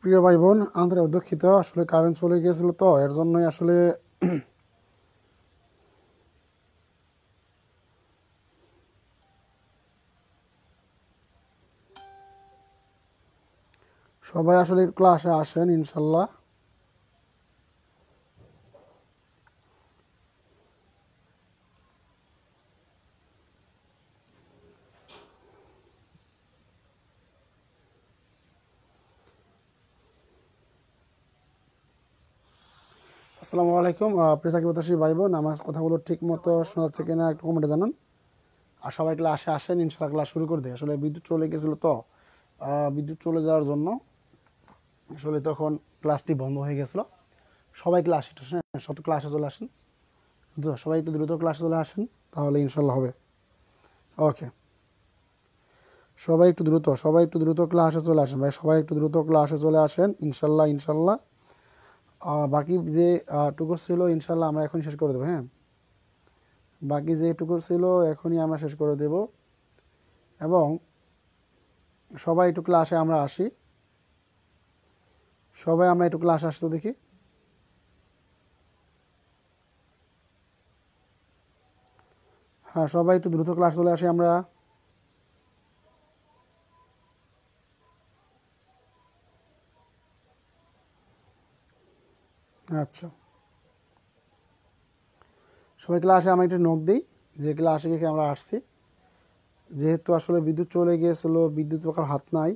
প্রিয় ভাই বোন, আন্তরিক দুঃখিত, আসলে কারেন্ট চলে গিয়েছিল তো এর জন্যই আসলে সবাই আসলে ক্লাসে আসেন ইনশাল্লাহ। আসসালামু আলাইকুম প্রিয় চাকরিপ্রত্যাশী ভাই বোন, আমার কথাগুলো ঠিক মতো শোনা যাচ্ছে কিনা একটু কমেন্টে জানান। আর সবাই ক্লাসে আসেন ইনশাল্লাহ, ক্লাস শুরু করে দেয়। আসলে বিদ্যুৎ চলে গেছিলো তো বিদ্যুৎ চলে যাওয়ার জন্য আসলে তখন ক্লাসটি বন্ধ হয়ে গেছিলো। সবাই ক্লাসে একটু শত ক্লাসে চলে আসেন, সবাই একটু দ্রুত ক্লাসে চলে আসেন, তাহলে ইনশাল্লাহ হবে। ওকে, সবাই একটু দ্রুত ক্লাসে চলে আসেন ভাই, সবাই একটু দ্রুত ক্লাসে চলে আসেন ইনশাল্লাহ ইনশাল্লাহ। বাকি যে টুকু ছিল ইনশাল্লাহ আমরা এখন শেষ করে দেবো। হ্যাঁ, বাকি যে টুকু ছিল এখনই আমরা শেষ করে দেব। এবং সবাই একটু ক্লাসে আমরা আসি, সবাই আমরা একটু ক্লাসে আসতে দেখি। হ্যাঁ, সবাই একটু দ্রুত ক্লাস চলে আসি আমরা। আচ্ছা, সবাই ক্লাসে আমরা একটু নোট দিই যে ক্লাসে গিয়ে আমরা আসছি। যেহেতু আসলে বিদ্যুৎ চলে গিয়েছিল, বিদ্যুৎ পোকার হাত নাই,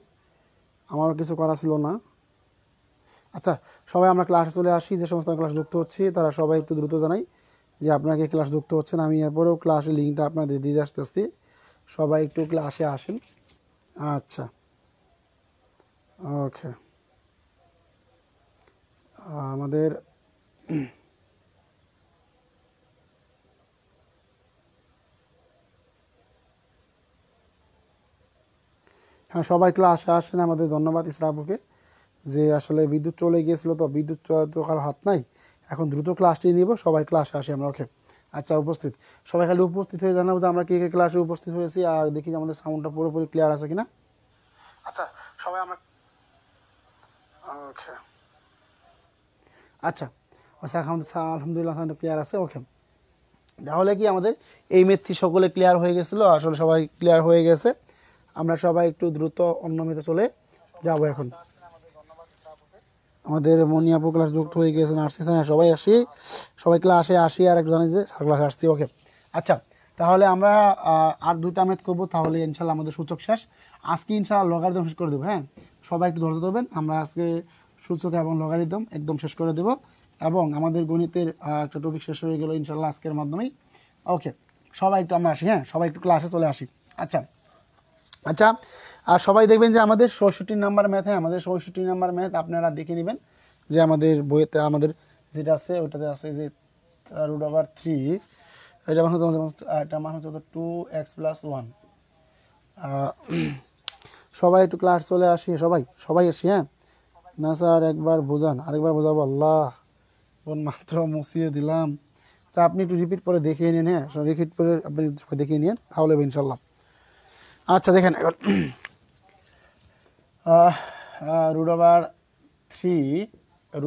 আমারও কিছু করা ছিল না। আচ্ছা, সবাই আমরা ক্লাসে চলে আসি। যে সমস্ত ক্লাস যুক্ত হচ্ছি তারা সবাই একটু দ্রুত জানাই যে আপনাকে ক্লাস যুক্ত হচ্ছেন। আমি এরপরেও ক্লাসের লিঙ্কটা আপনাদের দিয়ে আসতেছি, সবাই একটু ক্লাসে আসেন। আচ্ছা, ওকে, আমাদের হ্যাঁ, সবাই ক্লাসে আসেন। আমাদের ধন্যবাদ ইসরাফুকে, যে আসলে বিদ্যুৎ চলে গিয়েছিল তো বিদ্যুৎ তো কারো হাত নাই, এখন দ্রুত ক্লাসটি নিব। সবাই ক্লাসে আসি আমরা। ওকে, আচ্ছা, উপস্থিত সবাই খালি উপস্থিত হয়ে জানাবো যে আমরা কে কে ক্লাসে উপস্থিত হয়েছি, আর দেখি যে আমাদের সাউন্ডটা পুরোপুরি ক্লিয়ার আছে কিনা। আচ্ছা, সবাই আমরা ওকে, আচ্ছা আচ্ছা, আলহামদুলিল্লাহ ক্লিয়ার আছে। ওকে, তাহলে কি আমাদের এই মেথি সকলে ক্লিয়ার হয়ে গেছিলো? আসলে সবাই ক্লিয়ার হয়ে গেছে। আমরা সবাই একটু দ্রুত অন্য মেথে চলে যাব এখন। আমাদের মনিয়াপু ক্লাস যুক্ত হয়ে গেছে, নার্সিং সবাই আসি, সবাই ক্লাসে আসি আর এক জানি যে ক্লাসে আসছি। ওকে, আচ্ছা, তাহলে আমরা আর দুইটা ম্যাথ করবো, তাহলে ইনশাল্লাহ আমাদের সূচক শেষ। আজকে ইনশাল্লাহ লগারিদম শেষ করে দেবো। হ্যাঁ, সবাই একটু ধৈর্য ধরবেন, আমরা আজকে সূচক এবং লগারিদম একদম শেষ করে দেবো। এবং আমাদের গণিতের একটা টপিক শেষ হয়ে গেল ইনশাল্লাহ আজকের মাধ্যমেই। ওকে, সবাই একটু আমরা আসি। হ্যাঁ, সবাই একটু ক্লাসে চলে আসি। আচ্ছা আচ্ছা, আর সবাই দেখবেন যে আমাদের ৬৬ নাম্বার ম্যাথ, হ্যাঁ আমাদের ৬৬ নাম্বার ম্যাথ আপনারা দেখে নেবেন যে আমাদের বইয়েতে আমাদের যেটা আছে ওটাতে আছে যে √3, এটা মান হচ্ছে এটা মান হচ্ছে 2x+1। সবাই একটু ক্লাস চলে আসি, সবাই সবাই আসি। হ্যাঁ, না স্যার একবার বোঝান, আরেকবার বোঝাবো। আল্লাহ, বোন মাত্র মুছিয়ে দিলাম। আচ্ছা, আপনি একটু রিপিট করে দেখিয়ে নিন। হ্যাঁ, রিপিট করে আপনি দেখিয়ে নিন, তাহলে ইনশাল্লাহ। আচ্ছা, দেখেন এখন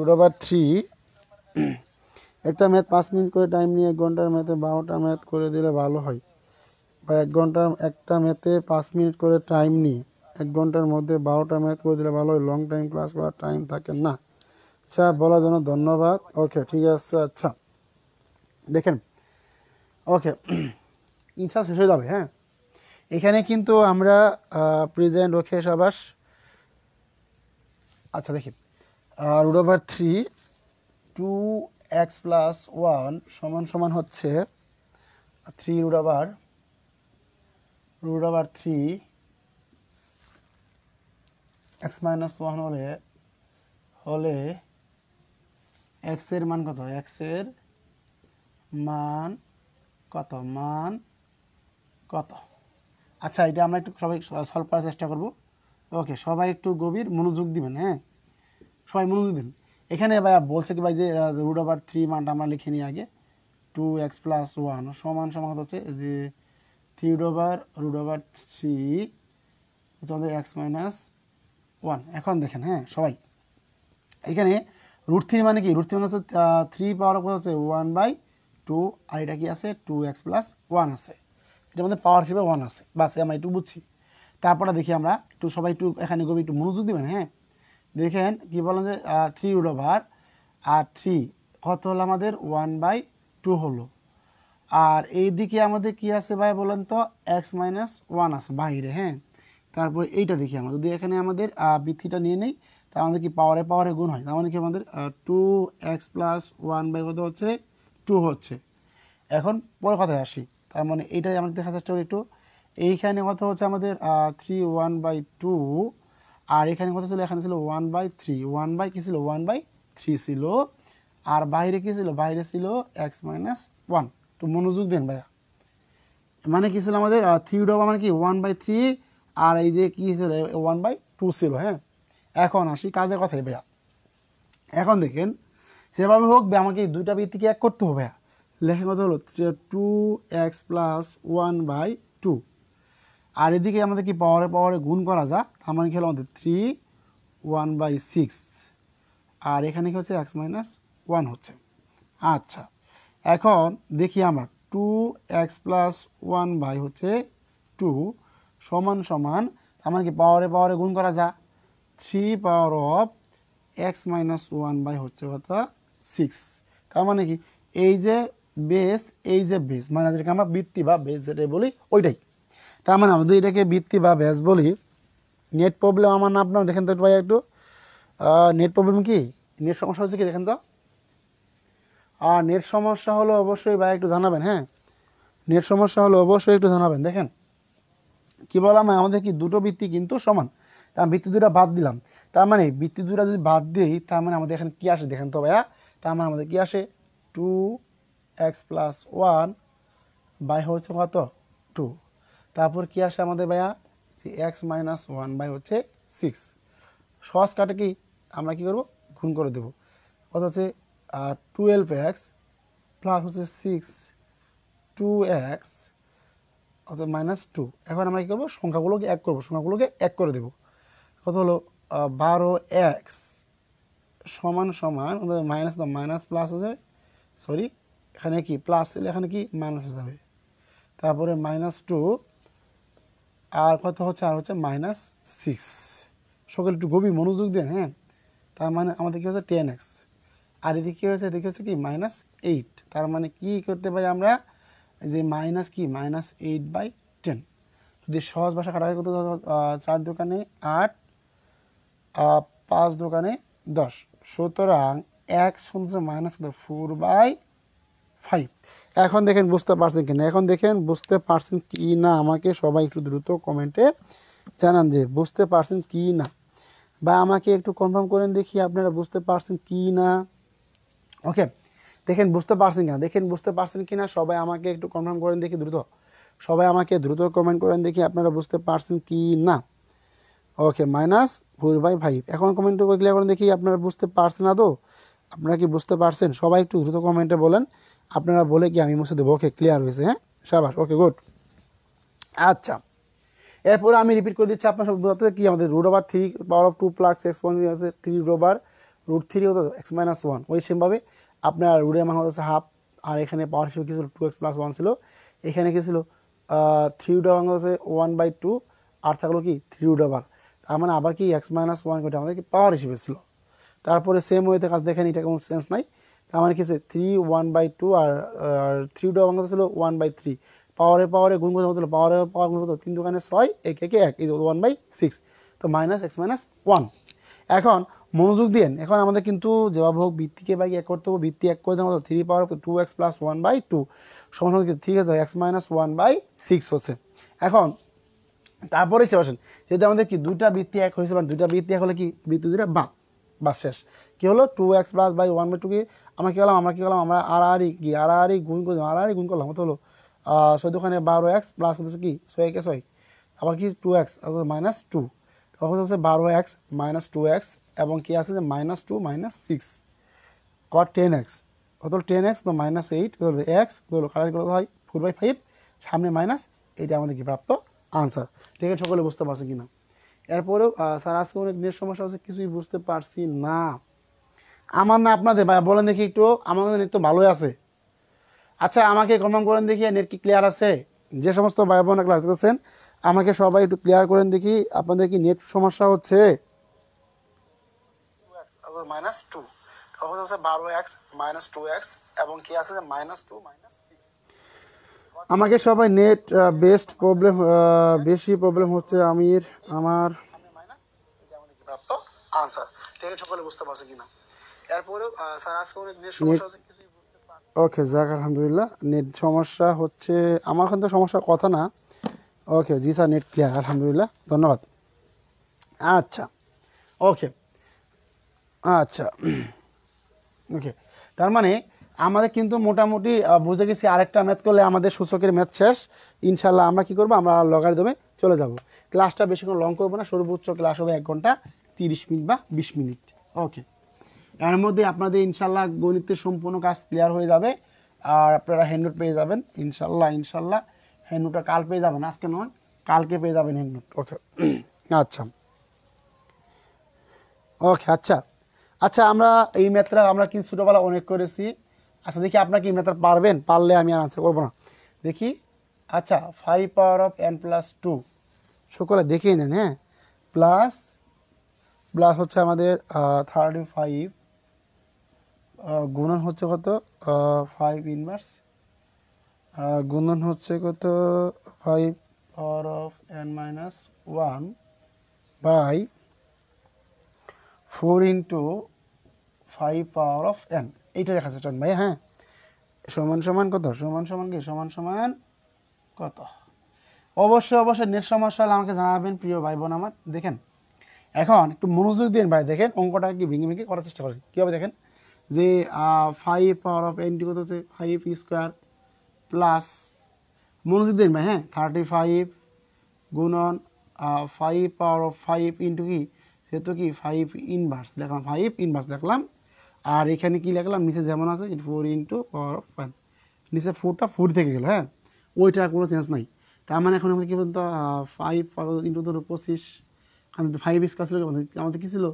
√3 একটা ম্যাথ 5 মিনিট করে টাইম নিয়ে 1 ঘন্টার ম্যাথে 12টা ম্যাথ করে দিলে ভালো হয়। বা 1 ঘন্টার একটা ম্যাথে 5 মিনিট করে টাইম নিয়ে 1 ঘন্টার মধ্যে 12টা ম্যাথ করে দিলে ভালো হয়। লং টাইম ক্লাস করার টাইম থাকে না। আচ্ছা, বলার জন্য ধন্যবাদ। ওকে, ঠিক আছে। আচ্ছা, দেখেন, ওকে, ইনশাল্লাহ শেষ হয়ে যাবে। হ্যাঁ, এখানে কিন্তু আমরা প্রেজেন্ট। ওকে, সাবাস। আচ্ছা, দেখি √3 2x+1 সমান সমান হচ্ছে 3√3 x-1 হলে x এর মান কত? x এর মান কত? আচ্ছা, এটা আমরা একটু সবাই সলভ করার চেষ্টা করব। ওকে, সবাই একটু গভীর মনোযোগ দিবেন। হ্যাঁ, সবাই মনোযোগ দিন। এখানে ভাই বলছে কি ভাই যে √3 মানটা আমরা লিখে নিই আগে। 2x+1 সমান সমান হচ্ছে যে 3√3 হচ্ছে আমাদের x-1। এখন দেখেন, হ্যাঁ সবাই এখানে √3 মানে কি √3 মানে হচ্ছে 3 পাওয়ার হচ্ছে 1/2 আর এটা কি আছে 2x + 1 আছে, এটার মধ্যে পাওয়ার হিসেবে 1 আছে, বাস আমরা একটু বুঝছি। তারপরে দেখি আমরা একটু সবাই একটু এখানে গভীর একটু মনোযোগ দিবেন। হ্যাঁ দেখেন কি বলেন যে 3√3 কত হলো আমাদের 1/2 হলো। আর এই দিকে আমাদের কি আছে ভাই বলেন তো x - 1 আছে বাইরে। হ্যাঁ তারপর এইটা দেখি আমরা যদি এখানে আমাদের বৃত্তিটা নিয়ে নেই তাহলে আমাদের কি পাওয়ারে পাওয়ারে গুণ হয়, তার মানে কি আমাদের 2x + 1 কত হচ্ছে 2 হচ্ছে। এখন পরে কথায় আসি, তার মানে এইটাই আমরা দেখা চেষ্টা করি একটু। এইখানে কত হচ্ছে আমাদের 3 1/2 আর এখানে কত ছিল, এখানে ছিল 1/3, 1 কি ছিল 1/3 ছিল। আর বাইরে কি ছিল, বাইরে ছিল x - 1। তো মনোযোগ দেন ভাইয়া, মানে কি ছিল আমাদের 3 মানে কি 1/3 আর এই যে কি ছিল 1/2 ছিল। হ্যাঁ এখন আসি কাজের কথাই ভাইয়া। এখন দেখেন সেভাবে হোক আমাকে এই দুইটা বৃত্তিকে এক করতে হবে ভাইয়া। লেখা কথা হলো 2x + 1/2 আর এদিকে আমাদের কি পাওয়ারে পাওয়ারে গুণ করা যা, তার মানে কি হলো আমাদের 3 1/6 আর এখানে কি হচ্ছে x - 1 হচ্ছে। আচ্ছা এখন দেখি আমরা 2x + 1 হচ্ছে 2 সমান সমান, তার মানে কি পাওয়ারে পাওয়ারে গুণ করা যা 3 পাওয়ার অফ x - 1 হচ্ছে কত 6। তার মানে কি এই যে বেস এই যে বেস মানে যেটাকে আমরা বৃত্তি বা বেস যেটা বলি ওইটাই। তার মানে আমাদের এটাকে বৃত্তি বা বেস বলি। নেট প্রবলেম আমার না আপনার দেখেন তো ভাই একটু নেট প্রবলেম কি, নেট সমস্যা হচ্ছে কি দেখেন তো। আর নেট সমস্যা হলো অবশ্যই ভাই একটু জানাবেন। হ্যাঁ নেট সমস্যা হলো অবশ্যই একটু জানাবেন। দেখেন কী বললাম আমাদের কি দুটো বৃত্তি কিন্তু সমান, তার বৃত্তি দুটা বাদ দিলাম, তার মানে বৃত্তি দুটা যদি বাদ দিই তার মানে আমাদের এখানে কী আসে দেখেন তো ভাইয়া, তার মানে আমাদের কী আসে 2x + 1 হচ্ছে কত 2। তারপর কী আসে আমাদের ভাইয়া যে x - 1 হচ্ছে 6। সহজ কাটে কি আমরা কী করবো গুণ করে দেবো, কত হচ্ছে 12x প্লাস হচ্ছে 6 2x অর্থাৎ -2। এখন আমরা কী করবো সংখ্যাগুলোকে এক করবো, সংখ্যাগুলোকে এক করে দেবো। কত হলো 12x সমান সমান মাইনাস মাইনাস প্লাস হয়ে যাবে, সরি এখানে কি প্লাস ছিল এখানে কি মাইনাস হয়ে যাবে। তারপরে -2 আর কত হচ্ছে আর হচ্ছে -6। সকলে একটু গভীর মনোযোগ দেন। হ্যাঁ তার মানে আমাদের কী হচ্ছে 10x আর এদিকে কী হয়েছে, এদিকে হচ্ছে কি -8। তার মানে কি করতে পারি আমরা যে মাইনাস কি -8/10। যদি সহজ ভাষা কাটাকাটি করতে 4 দোকানে 8 5 দোকানে 10, সুতরাং x -4/5। এখন দেখেন বুঝতে পারছেন কিনা, এখন দেখেন বুঝতে পারছেন কি না আমাকে সবাই একটু দ্রুত কমেন্টে জানান যে বুঝতে পারছেন কি না, বা আমাকে একটু কনফার্ম করেন দেখি আপনারা বুঝতে পারছেন কি না। ওকে দেখেন বুঝতে পারছেন কিনা, দেখেন বুঝতে পারছেন কিনা সবাই আমাকে একটু কনফার্ম করেন দেখি দ্রুত, সবাই আমাকে দ্রুত কমেন্ট করেন দেখি আপনারা বুঝতে পারছেন কি না। ওকে -4/5। এখন কমেন্ট করে ক্লিয়ার করেন দেখি আপনারা বুঝতে পারছেন না তো, আপনারা কি বুঝতে পারছেন সবাই একটু দ্রুত কমেন্টে বলেন, আপনারা বলে কি আমি মুছে দেবো। ওকে ক্লিয়ার হয়েছে, হ্যাঁ সাবাস, ওকে গুড। আচ্ছা এরপরে আমি রিপিট করে দিচ্ছি আপনার সব বুঝতে কি আমাদের √3 পাওয়ার অফ 2 প্লাস x 3 √3 হতো x - 1 ওই সেমভাবে আপনার রুটের মান হচ্ছে হাফ আর এখানে পাওয়ার হিসেবে কী ছিল 2x + 1 ছিল, এখানে কী ছিল 3 মান হচ্ছে 1/2 আর থাকলো কি 3 তার মানে আবার কি x - 1 করে আমাদের কি পাওয়ার হিসেবে ছিল। তারপরে সেম ওয়েতে কাজ দেখেন এটা কোনো সেন্স নাই, তার মানে কি 3 1/2 আর 3 ছিল 1/3 পাওয়ারে পাওয়ারে গুণ করতে হতো, পাওয়ারে পাওয়ার গুণ করতে 3 দোকানে 6 1 1 1 এই 1/6 তো -x - 1। এখন মনোযোগ দিন, এখন আমাদের কিন্তু যেভাবে হোক বৃত্তিকে বাই এক করতে হবে, বৃত্তি এক করে দেওয়া হতো 3 পাওয়ার 2x + 1/2 সমান ঠিক আছে x - 1/6 হচ্ছে। এখন তারপরে সে আসেন যেহেতু আমাদের কি দুইটা বৃত্তি এক হয়েছে, মানে দুইটা বৃত্তি এক হলে কি বৃত্তি দুইটা বাদ শেষ। কী হলো 2x + 1/2 কি আমরা কী করলাম আমরা আড়াআড়ি গুণ করলাম, আড়াআড়ি গুণ করলাম কত হলো 6 দোকানে 12x প্লাস হচ্ছে কি 6 কে 6 আবার কি 2x -2 তখন হচ্ছে 12x - 2x এবং কি আছে যে -2 -6 আবার 10x কত 10x তো -8 কত হলো x কত হলো কাটাকাটি কত হয় 4/5 সামনে মাইনাস, এটা আমাদের কি প্রাপ্ত আনসার। ঠিক আছে সকলে বুঝতে পারছে কিনা। এরপরেও স্যার আজকে অনেক নেট সমস্যা হচ্ছে কিছুই বুঝতে পারছি না, আমার না আপনাদের ভাই বলেন দেখি একটু, আমার নেট তো ভালোই আছে। আচ্ছা আমাকে কনফার্ম করেন দেখি নেট কি ক্লিয়ার আছে? যে সমস্ত ভাই বোন ক্লাস করতেছেন আমাকে সবাই একটু ক্লিয়ার করেন দেখি আপনাদের কি নেট সমস্যা হচ্ছে? মাইনাস টু আছে 12x মাইনাস 2x এবং কি আছে -2 -6। আমাকে সবাই নেট বেস্ট প্রবলেম, বেশি প্রবলেম হচ্ছে আমির আমার প্রাপ্ত আনসার। ঠিক আছে সকলে বুঝতে পারছে কিনা? এরপরেও স্যার আজকে অনেক নেট সমস্যা হচ্ছে কিছুই বুঝতে পারছি। ওকে যাক আলহামদুলিল্লাহ, নেট সমস্যা হচ্ছে আমার এখন তো সমস্যার কথা না। ওকে জি স্যার নেট ক্লিয়ার আলহামদুলিল্লাহ, ধন্যবাদ। আচ্ছা ওকে আচ্ছা ওকে, তার মানে আমাদের কিন্তু মোটামুটি বুঝে গেছি আরেকটা ম্যাথ করলে আমাদের সূচকের ম্যাথ শেষ। ইনশাল্লাহ আমরা কি করব, আমরা লগারিদমে চলে যাব। ক্লাসটা বেশিক্ষণ লং করবো না, সর্বোচ্চ ক্লাস হবে 1 ঘন্টা 30 মিনিট বা 20 মিনিট। ওকে, এর মধ্যে আপনাদের ইনশাল্লাহ গণিতের সম্পূর্ণ কাজ ক্লিয়ার হয়ে যাবে আর আপনারা হ্যান্ডনোট পেয়ে যাবেন ইনশাল্লাহ। ইনশাল্লাহ হ্যান্ডনোটটা কাল পেয়ে যাবেন, আজকে নয় কালকে পেয়ে যাবেন হ্যান্ডনোট। ওকে আচ্ছা ওকে আচ্ছা আচ্ছা, আমরা এই ম্যাথটা আমরা কিন্তু ছোটোবেলা অনেক করেছি। আচ্ছা দেখি আপনারা কি ম্যাথটা পারবেন? পারলে আমি আর আনসার করবো না, দেখি। আচ্ছা 5 পাওয়ার অফ n প্লাস 2 সকলে দেখেই নেন, হ্যাঁ। প্লাস প্লাস হচ্ছে আমাদের 35 গুণন হচ্ছে কত 5 ইনভার্স, গুণন হচ্ছে কত 5 power of n minus 1 by 4 into 5 power of n। এইটা দেখাচ্ছে টান ভাই, হ্যাঁ। সমান সমান কত, সমান সমান কি, সমান সমান কত? অবশ্যই অবশ্যই নেট সমস্যা হলে আমাকে জানাবেন প্রিয় ভাই বোন আমার। দেখেন এখন একটু মনোযোগ দিন ভাই, দেখেন অঙ্কটা কি ভেঙে ভেঙে করার চেষ্টা করেন। কীভাবে দেখেন যে 5 পাওয়ার অফ n কত হচ্ছে 5 স্কোয়ার প্লাস, মনোযোগ দিন ভাই, হ্যাঁ, 35 গুণন 5 পাওয়ার অফ 5 ইন্টু কি, সেহেতু কি 5 ইনভার্স লিখলাম, 5 ইনভার্স লিখলাম। আর এখানে কি লিখলাম, নিচে যেমন আছে 4 ইন্টু পাওয়ার অফ 5, নিচে 4টা 4 থেকে গেল, হ্যাঁ, ওইটা কোনো চেঞ্জ নাই। তার মানে এখন আমাদের কী বলতো 5 ইন্টু ধরো 25, কারণ 5 স্কোয়ার ছিল, আমাদের কী ছিল,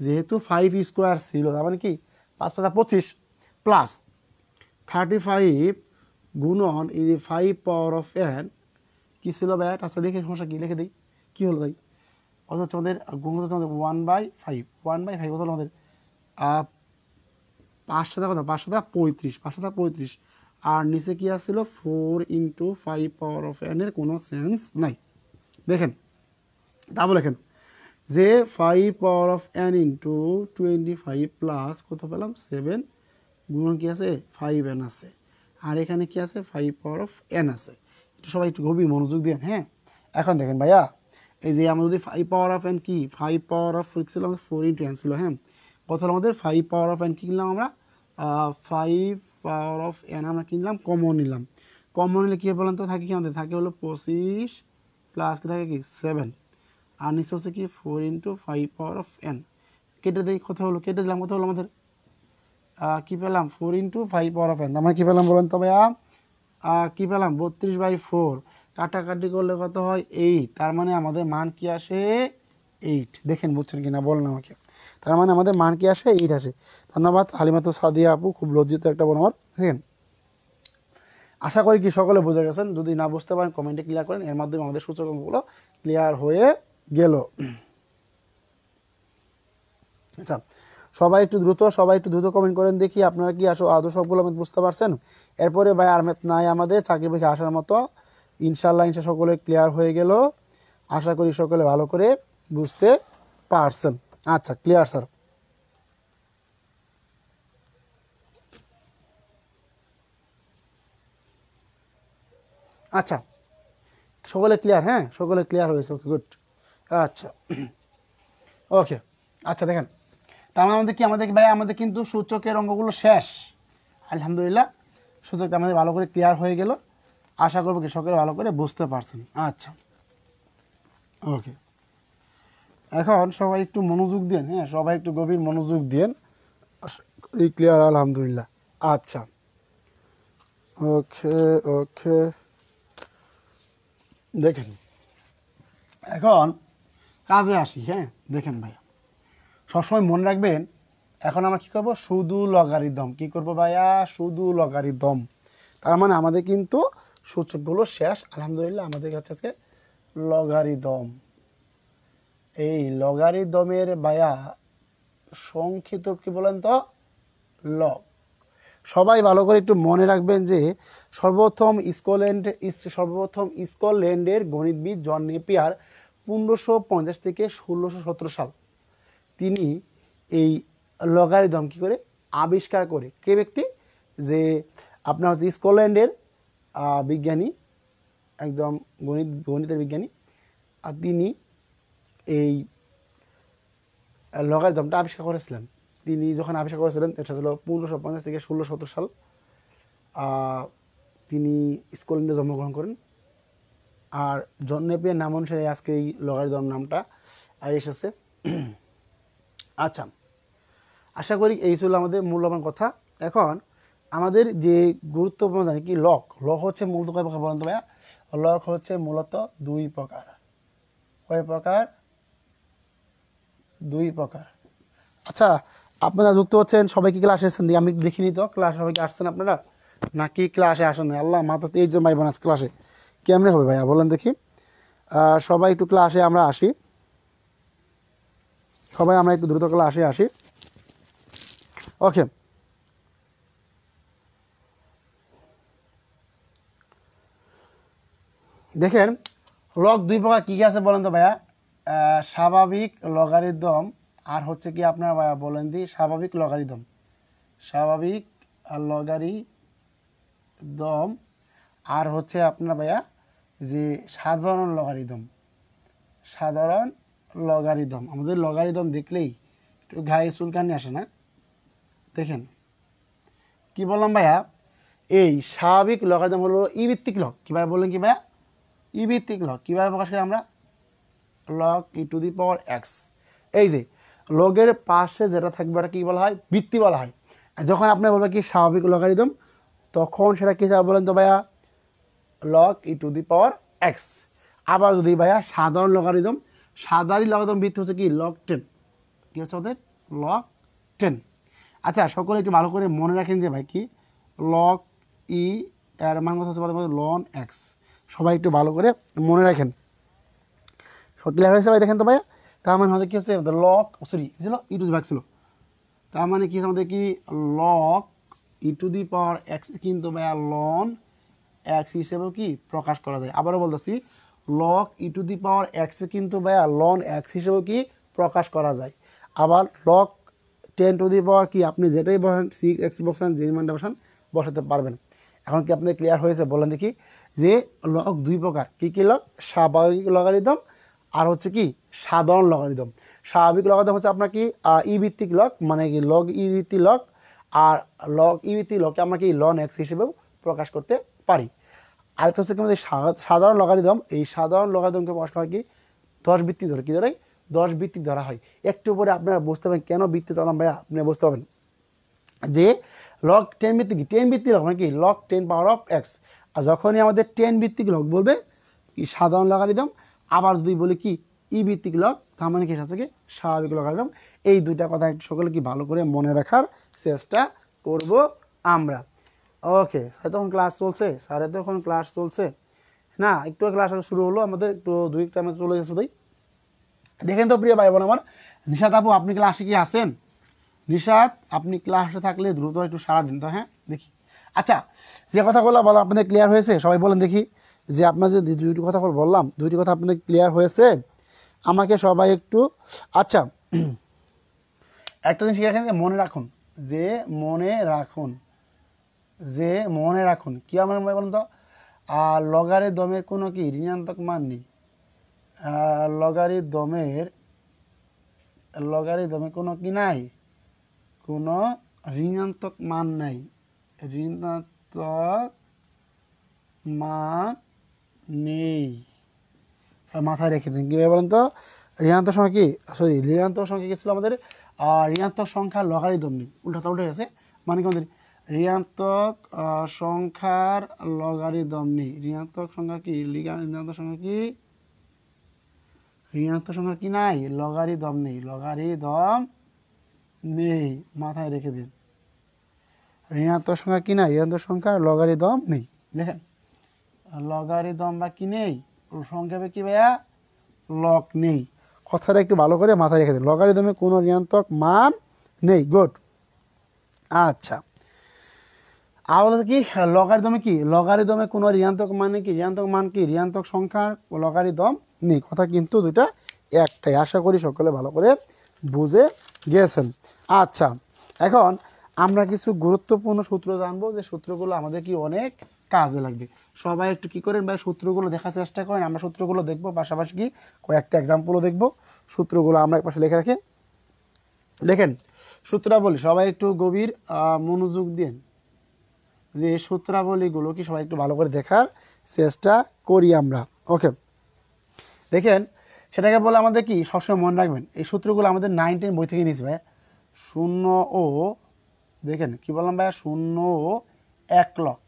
যেহেতু 5 স্কোয়ার ছিল তার মানে কি 5 5 25 প্লাস 35 গুণন এই যে 5 পাওয়ার অফ n কী ছিল ভাই? আচ্ছা দেখে সমস্যা কী লিখে দিই, কী হলো ভাই? অথচ হচ্ছে আমাদের গুণ হচ্ছে আমাদের 1/5, 1/5 কত হলো আমাদের 5 সাথে কত, 5 সাথে 35, 5 সাথে 35। আর নিচে কী আসছিল 4 ইন্টু 5 পাওয়ার অফ n এর কোনো সেন্স নাই। দেখেন তারপর লেখেন যে 5 power of n into 25 plus কত পেলাম 7 গুণ কী আছে 5n আছে, আর এখানে কি আছে 5 পাওয়ার অফ n আছে। এটা সবাই একটু গভীর মনোযোগ দেন, হ্যাঁ। এখন দেখেন ভাইয়া, এই যে আমরা যদি 5 পাওয়ার অফ n কি 5 পাওয়ার অফ ছিল আমাদের 4 ইন্টু n ছিল, হ্যাঁ। কত হলো আমাদের 5 পাওয়ার অফ n কি কিনলাম আমরা 5 পাওয়ার অফ n আমরা কিনলাম, কমন নিলাম। কমন নিলে কী বলেন তো, থাকে কি আমাদের থাকে হলো 25 প্লাস কি থাকে কি 7, আর নিচে হচ্ছে কি 4 ইন্টু 5 পাওয়ার অফ n। কেটে দিই কত হলো, কেটে দিলাম কত হলো আমাদের কী পেলাম 4 ইন্টু 5 পাওয়ার অফ n। আমরা কী পেলাম বলেন তো ভাইয়া, কী পেলাম 32/4, কাটাকাটি করলে কত হয় 8, তার মানে আমাদের মান কি আসে 8। দেখেন বুঝছেন কিনা বলেন আমাকে, তার মানে আমাদের মান কি আসে 8 আসে। ধন্যবাদ হালিমাতু সাদিয়া আপু, খুব লজ্জিত একটা বোন আমার। দেখেন আশা করি কি সকলে বুঝে গেছেন, যদি না বুঝতে পারেন কমেন্টে ক্লিয়ার করেন, এর মাধ্যমে আমাদের সূচকগুলো ক্লিয়ার হয়ে গেল। আচ্ছা সবাই একটু দ্রুত কমেন্ট করেন দেখি আপনারা কি আদৌ সবগুলো ম্যাথ বুঝতে পারছেন। এরপরে ভাই আর ম্যাথ নাই আমাদের চাকরি পরীক্ষা আসার মতো, ইনশাল্লাহ সকলে ক্লিয়ার হয়ে গেল। আশা করি সকলে ভালো করে বুঝতে পারছেন। আচ্ছা ক্লিয়ার স্যার। আচ্ছা সকলে ক্লিয়ার, হ্যাঁ সকলে ক্লিয়ার হয়েছে, ওকে গুড। আচ্ছা ওকে আচ্ছা দেখেন তার মানে আমাদের কি ভাই আমাদের কিন্তু সূচকের অঙ্কগুলো শেষ আলহামদুলিল্লাহ। সূচকটা আমাদের ভালো করে ক্লিয়ার হয়ে গেল, আশা করবো কি সকলে ভালো করে বুঝতে পারছেন। আচ্ছা ওকে, এখন সবাই একটু মনোযোগ দেন, হ্যাঁ সবাই একটু গভীর মনোযোগ দেন, ক্লিয়ার আলহামদুলিল্লাহ। আচ্ছা ওকে ওকে দেখেন এখন কাজে আসি, হ্যাঁ। দেখেন ভাইয়া সবসময় মনে রাখবেন এখন আমরা কি করব, শুধু লগারিদম। কি করব ভাইয়া, শুধু লগারিদম। তার মানে আমাদের কিন্তু সূচকগুলো শেষ, আলহামদুলিল্লাহ। আমাদের কাছে আছে লগারিদম। এই লগারিদমের ভাইয়া সংক্ষিপ্ত কি বলেন তো, লগ। সবাই ভালো করে একটু মনে রাখবেন যে সর্বপ্রথম স্কটল্যান্ডের গণিতবিদ জন নেপিয়ার 1550 থেকে 1617 সাল তিনি এই লগারিদম কি করে আবিষ্কার করে। কে ব্যক্তি, যে আপনার হচ্ছে স্কটল্যান্ডের বিজ্ঞানী, একদম গণিতের বিজ্ঞানী। আর তিনি এই লগারিদমটা আবিষ্কার করেছিলেন। তিনি যখন আবিষ্কার করেছিলেন এটা ছিল 1550 থেকে 1617 সাল। তিনি স্কটল্যান্ডে জন্মগ্রহণ করেন। আর জন নেপিয়ার নাম অনুসারে আজকে এই লগারিদম নামটা এসেছে। আচ্ছা, আশা করি এই ছিল আমাদের মূল্যবান কথা। এখন আমাদের যে গুরুত্বপূর্ণ জানি কি, লগ হচ্ছে মূলত কয় প্রকার বলেন তো ভাইয়া? লগ হচ্ছে মূলত দুই প্রকার। কয় প্রকার? দুই প্রকার। আচ্ছা, আপনারা যুক্ত হচ্ছেন, সবাই কি ক্লাসে এসেছেন? আমি দেখিনি তো ক্লাস সবাই কি আসছেন আপনারা, নাকি ক্লাসে আসেন? আল্লাহ মাত্র 23 জন ভাই বোন আজ ক্লাসে, কেমনে হবে ভাইয়া বলেন দেখি? সবাই একটু ক্লাসে আমরা আসি, সবাই আমরা একটু দ্রুত ক্লাসে আসি। ওকে, দেখেন লগ দুই প্রকার কী কী আছে বলেন তো ভাইয়া? স্বাভাবিক লগারিদম আর হচ্ছে কি আপনার ভাইয়া বলেন দি, স্বাভাবিক লগারিদম। স্বাভাবিক লগারিদম আর হচ্ছে আপনার ভাইয়া যে সাধারণ লগারিদম। সাধারণ লগারিদম। আমাদের লগারিদম দেখলেই একটু গায়ে চুলকানি আসে না? দেখেন কি বললাম ভাইয়া, এই স্বাভাবিক লগারিদম হলো ই-ভিত্তিক লগ। কীভাবে বললেন কি ভাইয়া? ই-ভিত্তিক লগ। কীভাবে প্রকাশ করি আমরা? Log e⁻x। এই যে লগের পাশে যেটা থাকবে ওটা কী বলা হয়? ভিত্তি বলা হয়। যখন আপনি বলবেন কি স্বাভাবিক লগারিদম, তখন সেটা কী যাবে বলেন তো ভাইয়া? Log e⁻x। আবার যদি ভাইয়া সাধারণ লগারিদম, সাধারণ লগারিদম ভিত্তি হচ্ছে কি লগ 10। কী হচ্ছে আমাদের? লগ 10। আচ্ছা, সকলে একটু ভালো করে মনে রাখেন যে ভাই কি লগ ই এর মান কথা হচ্ছে লন এক্স। সবাই একটু ভালো করে মনে রাখেন। ক্লিয়ার হয়েছে ভাই? দেখেন তো ভাইয়া, তার মানে আমাদের কী হচ্ছে? লগ ছিল e⁻x ছিল, তার মানে কি আমাদের কি লগ e⁻x কিন্তু ভাইয়া লন এক্স হিসেবেও কি প্রকাশ করা যায়। আবারও বলতেছি, লগ e⁻x কিন্তু ভাইয়া লন এক্স হিসেবেও কি প্রকাশ করা যায়। আবার লগ 10 কি আপনি যেটাই বসান, 6x বসান, যে মানটা বসান বসাতে পারবেন। এখন কি আপনাদের ক্লিয়ার হয়েছে বলেন দেখি? যে লগ দুই প্রকার। কী কী লগ? স্বাভাবিক লগারিদম আর হচ্ছে কি সাধারণ লগারিদম। স্বাভাবিক লগারিদম হচ্ছে আপনার কি ই-ভিত্তিক লগ, মানে কি লগ ই-ভিত্তিক লগ। আর লগ ই-ভিত্তিক লগকে আমরা কি লন এক্স হিসেবেও প্রকাশ করতে পারি। আরেকটা হচ্ছে কি আমাদের সাধারণ লগারিদম। এই সাধারণ লগারিদমকে প্রকাশ করা কি 10 ভিত্তি ধরে, কী ধরে? 10 ভিত্তি ধরা হয়। একটু পরে আপনারা বুঝতে পারবেন কেন ভিত্তি চালাম ভাইয়া, আপনি বুঝতে পারবেন যে লগ 10 ভিত্তিক, 10 ভিত্তিক লগ মানে কি লগ 10⁻x। আর যখনই আমাদের 10 ভিত্তিক লগ বলবে কি সাধারণ লগারিদম, আবার যদি বলি কি ই ভিত্তিক লগ, তার মানে কি আছে কি স্বাভাবিক লগারিদম। এই দুইটা কথা একটু সকলে কি ভালো করে মনে রাখার চেষ্টা করব আমরা। ওকে, তখন ক্লাস চলছে, স্যারের তো এখন ক্লাস চলছে না, একটু ক্লাস শুরু হলো আমাদের, একটু 2 টাইমে চলে গেছে। তাই দেখেন তো প্রিয় ভাই বোন আমার, নিশাত আপু আপনি ক্লাসে কি আছেন? নিশাত আপনি ক্লাসে থাকলে দ্রুত একটু সারা দিন তো। হ্যাঁ দেখি। আচ্ছা, যে কথাগুলো বলা আপনাদের ক্লিয়ার হয়েছে? সবাই বলেন দেখি যে আপনার যে দুইটি কথা বললাম, দুইটি কথা আপনাদের ক্লিয়ার হয়েছে? আমাকে সবাই একটু। আচ্ছা, একটা জিনিস রাখেন, যে মনে রাখুন, যে মনে রাখুন, যে মনে রাখুন কি আমার বলুন তো, লগারিদমের কোনো কি ঋণাত্মক মান নেই। লগারিদমে কোনো কি নাই, কোনো ঋণাত্মক মান নাই। ঋণাত্মক মান নেই, মাথায় রেখে দিন। কীভাবে বলেন তো? ঋণাত্মক সংখ্যা কি, ঋণাত্মক সংখ্যা কী ছিল আমাদের? ঋণাত্মক সংখ্যার লগারিদম নেই, উল্টা উল্টে গেছে। মানে কি আমাদের ঋণাত্মক সংখ্যার লগারিদম নেই। ঋণাত্মক সংখ্যা কি, ঋণাত্মক সংখ্যা কি, ঋণাত্মক সংখ্যা কি নাই? লগারিদম নেই, লগারিদম নেই, মাথায় রেখে দিন। ঋণাত্মক সংখ্যা কি না, ঋণাত্মক সংখ্যা লগারিদম নেই। দেখেন লগারিদম বা কি নেই, সংক্ষেপে কি ভাইয়া লগ নেই। কথাটা একটু ভালো করে মাথায় রেখে দিন, লগারিদমে কোনো ঋণাত্মক মান নেই। গুড। আচ্ছা, আবার কি লগারিদমে কি, লগারিদমে কোনো ঋণাত্মক মান নেই। কি ঋণাত্মক মান, কি ঋণাত্মক সংখ্যার লগারিদম নেই। কথা কিন্তু দুইটা একটাই। আশা করি সকলে ভালো করে বুঝে গিয়েছেন। আচ্ছা, এখন আমরা কিছু গুরুত্বপূর্ণ সূত্র জানবো, যে সূত্রগুলো আমাদের কি অনেক কাজে লাগবে। সবাই একটু কি করেন ভাই, সূত্রগুলো দেখার চেষ্টা করেন। আমরা সূত্রগুলো দেখবো, পাশাপাশি কি কয়েকটা এক্সাম্পলও দেখবো। সূত্রগুলো আমরা একপাশে লিখে রাখি। দেখেন সূত্রাবলী, সবাই একটু গভীর মনোযোগ দিন, যে সূত্রাবলীগুলো কি সবাই একটু ভালো করে দেখার চেষ্টা করি আমরা। ওকে, দেখেন সেটাকে বলে আমাদের কি সবসময় মনে রাখবেন, এই সূত্রগুলো আমাদের 9, 10 বই থেকে নিয়েছি ভাই। 0 ও, দেখেন কি বললাম ভাইয়া, 0 ও 1 লক্ষ।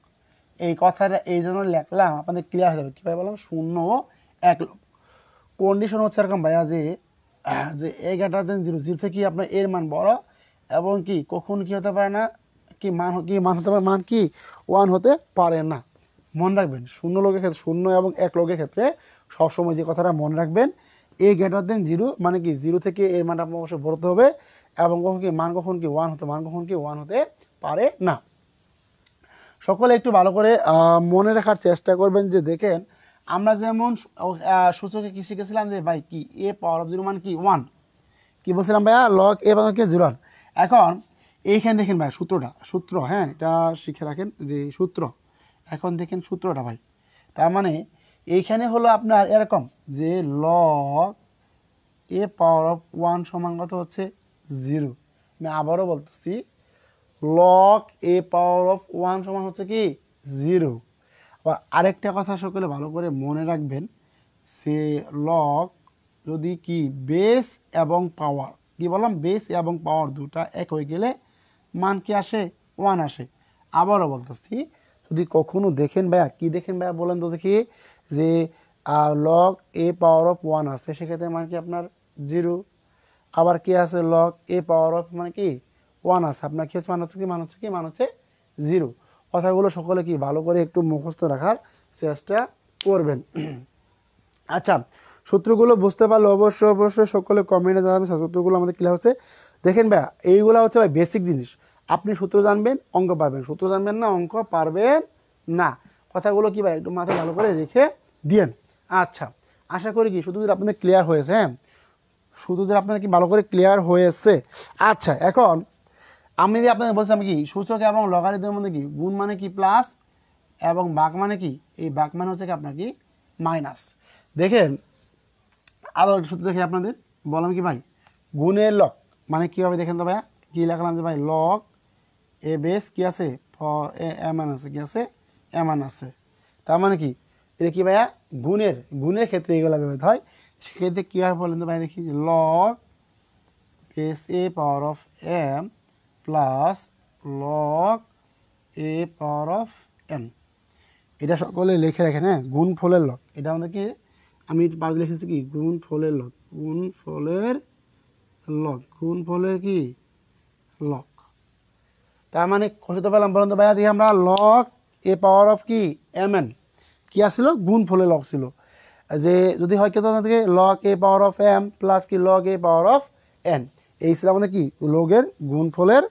এই কথাটা এই জন্য লেখলাম, আপনাদের ক্লিয়ার হয়ে যাবে। কী ভাই বললাম, 0 ও 1 লক্ষ। কন্ডিশন হচ্ছে এরকম ভাইয়া, যে এ গ্রেটার দেন 0, 0 থেকে আপনার এর মান বড়, এবং কি কখন কি হতে পারে না, কি মান হতে পারে, মান কি 1 হতে পারে না। মনে রাখবেন 0 লোকের ক্ষেত্রে, 0 এবং 1 লোকের ক্ষেত্রে সবসময় যে কথাটা মনে রাখবেন, এ গ্রেটার দেন 0 মানে কি 0 থেকে এর মানটা আপনার অবশ্যই বড়তে হবে, এবং কখন কি 1 হতে, মান কখন কি 1 হতে পারে না। সকলে একটু ভালো করে মনে রাখার চেষ্টা করবেন, যে দেখেন আমরা যেমন সূচকে কি শিখেছিলাম, যে ভাই কি এ পাওয়ার অফ 0 মান কি 1, কি বলছিলাম ভাইয়া, লগ এ পাওয়ার কি 0। এখন এইখানে দেখেন ভাই সূত্র, হ্যাঁ এটা শিখে রাখেন যে সূত্র। এখন দেখেন সূত্রটা ভাই, তার মানে এইখানে হলো আপনার এরকম, যে লগ এ পাওয়ার অফ 1 সমান কত হচ্ছে 0। আমি আবারও বলতেছি, লগ এ পাওয়ার অফ 1 সমান হচ্ছে কি 0। আবার আরেকটা কথা সকলে ভালো করে মনে রাখবেন, সে লগ যদি কি বেস এবং পাওয়ার, কি বললাম, বেস এবং পাওয়ার দুটা এক হয়ে গেলে মান কি আসে 1 আসে। আবারও বলতেছি, যদি কখনো দেখেন ভাইয়া, কি দেখেন ভাইয়া বলেন তো দেখি, যে লগ এ পাওয়ার অফ 1 আছে, সেক্ষেত্রে মান কি আপনার 0। আবার কি আছে, লগ এ পাওয়ার অফ মানে কি 1 আছে, আপনার কি হচ্ছে, মান হচ্ছে 0। কথাগুলো সকলে কি ভালো করে একটু মুখস্থ রাখার চেষ্টা করবেন। আচ্ছা, সূত্রগুলো বুঝতে পারলে অবশ্যই সকলে কমেন্টে জানাবেন সূত্রগুলো আমাদের ক্লিয়ার হচ্ছে। দেখেন ভাই, এইগুলো হচ্ছে ভাই বেসিক জিনিস। আপনি সূত্র জানবেন, অঙ্ক পারবেন, সূত্র জানবেন না, অঙ্ক পারবেন না। কথাগুলো কি ভাই একটু মাথায় ভালো করে রেখে দিয়েন। আচ্ছা, আশা করি কি শুধু আপনাদের ক্লিয়ার হয়েছে, হ্যাঁ শুধু আপনাদের কি ভালো করে ক্লিয়ার হয়েছে। আচ্ছা, এখন আমি যদি আপনাদের বলছিলাম কি, সূচক এবং লগারিদমের মধ্যে কি গুণ মানে কি প্লাস, এবং ভাগ মানে কি, এই ভাগ মানে হচ্ছে কি আপনার কি মাইনাস। দেখেন আরও সূত্র দেখে আপনাদের বললাম কি ভাই, গুণের লগ মানে কীভাবে দেখেন তো ভাইয়া, কী লেখলাম যে ভাই লগ এ বেস কি আছে, এমান আছে, কি আছে এমান আছে। তার মানে কি, এটা কি ভাইয়া গুণের ক্ষেত্রে এগুলো ব্যবহৃত হয়। সেক্ষেত্রে কীভাবে বলেন তো ভাই দেখি, log base A power of M plus log A power of N. এটা সকলে লিখে রাখেন, হ্যাঁ গুণফলের লগ। এটা আমাদের কি, আমি পাঁচ লিখেছি কি গুণফলের লগ, গুণফলের কি লগ। তার মানে কষিত পেলাম বলুন তো ভাইয়া দেখি আমরা, লগ এ পাওয়ার অফ কি এম এন, কী আসছিল গুণফলের লগ ছিল, যে যদি হয় কেতন থেকে log A power of M plus কি log A power of n, এই ছিল আমাদের কি লগের গুণফলের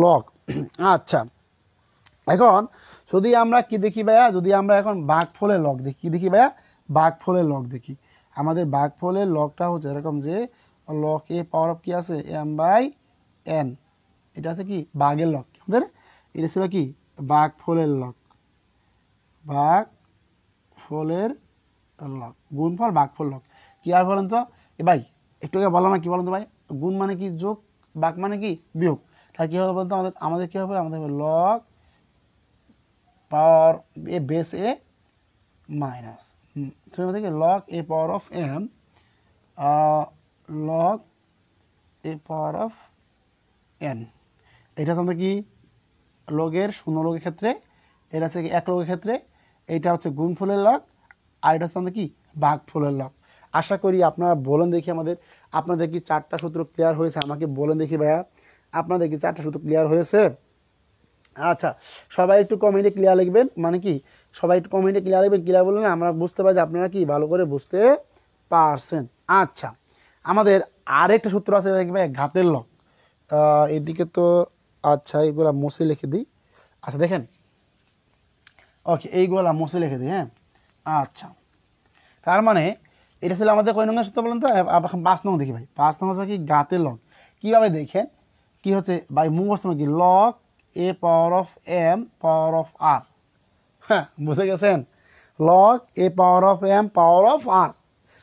লগ। আচ্ছা, এখন যদি আমরা কি দেখি ভাইয়া, যদি আমরা এখন ভাগফলের লগ দেখি, কি দেখি ভাইয়া, ভাগফলের লগ দেখি। আমাদের ভাগফলের লগটা হচ্ছে এরকম, যে লগ এ পাওয়ার অফ কি আছে এম বাই এন, এটা আছে কি ভাগের লগ, আমাদের এটা ছিল কি ভাগফলের লগ, ভাগফলের লগ, গুণফল ভাগফল লগ। কি আর বলেন তো এ ভাই, একটু আগে বললাম না, কি বলেন তো ভাই, গুণ মানে কি যোগ, ভাগ মানে কি বিয়োগ। তাহলে কী হবে বলতো, আমাদের কী হবে, আমাদের log power A base A minus থেকে log A power of M, log A power of N. এটা হচ্ছে কি লগের শূন্য লগের ক্ষেত্রে, এটা হচ্ছে এক লগের ক্ষেত্রে, এইটা হচ্ছে গুণফলের লগ, আর এটা হচ্ছে কি ভাগফলের লগ। আশা করি আপনারা বলেন দেখি আপনাদের কি 4টা সূত্র ক্লিয়ার হয়েছে, আমাকে বলেন দেখি ভাইয়া, আপনাদের কি 4টা সূত্র ক্লিয়ার হয়েছে? আচ্ছা, সবাই একটু কমেন্টে ক্লিয়ার লিখবেন, মানে কি সবাই একটু কমেন্টে ক্লিয়ার লিখবেন, ক্লিয়ার বললে না আমরা বুঝতে পারি যে আপনারা কি ভালো করে বুঝতে পারছেন। আচ্ছা, আমাদের আরেকটা সূত্র আছে ভাই, ঘাতের লগ। এদিকে তো আচ্ছা এইগুলা মুছে লিখে দিই। আচ্ছা দেখেন, ওকে এইগুলা মুছে লিখে দিই, হ্যাঁ। আচ্ছা, তার মানে এটা ছিল আমাদের কয় নম্বর সূত্র বলেন তো? 5 নম্বর দেখি ভাই, 5 নম্বর হচ্ছে কি ঘাতের লগ। কীভাবে দেখেন কি হচ্ছে ভাই, মুখস্থ কি log A power of m power of r. হ্যাঁ, বুঝে গেছেন? Log A power of m power of r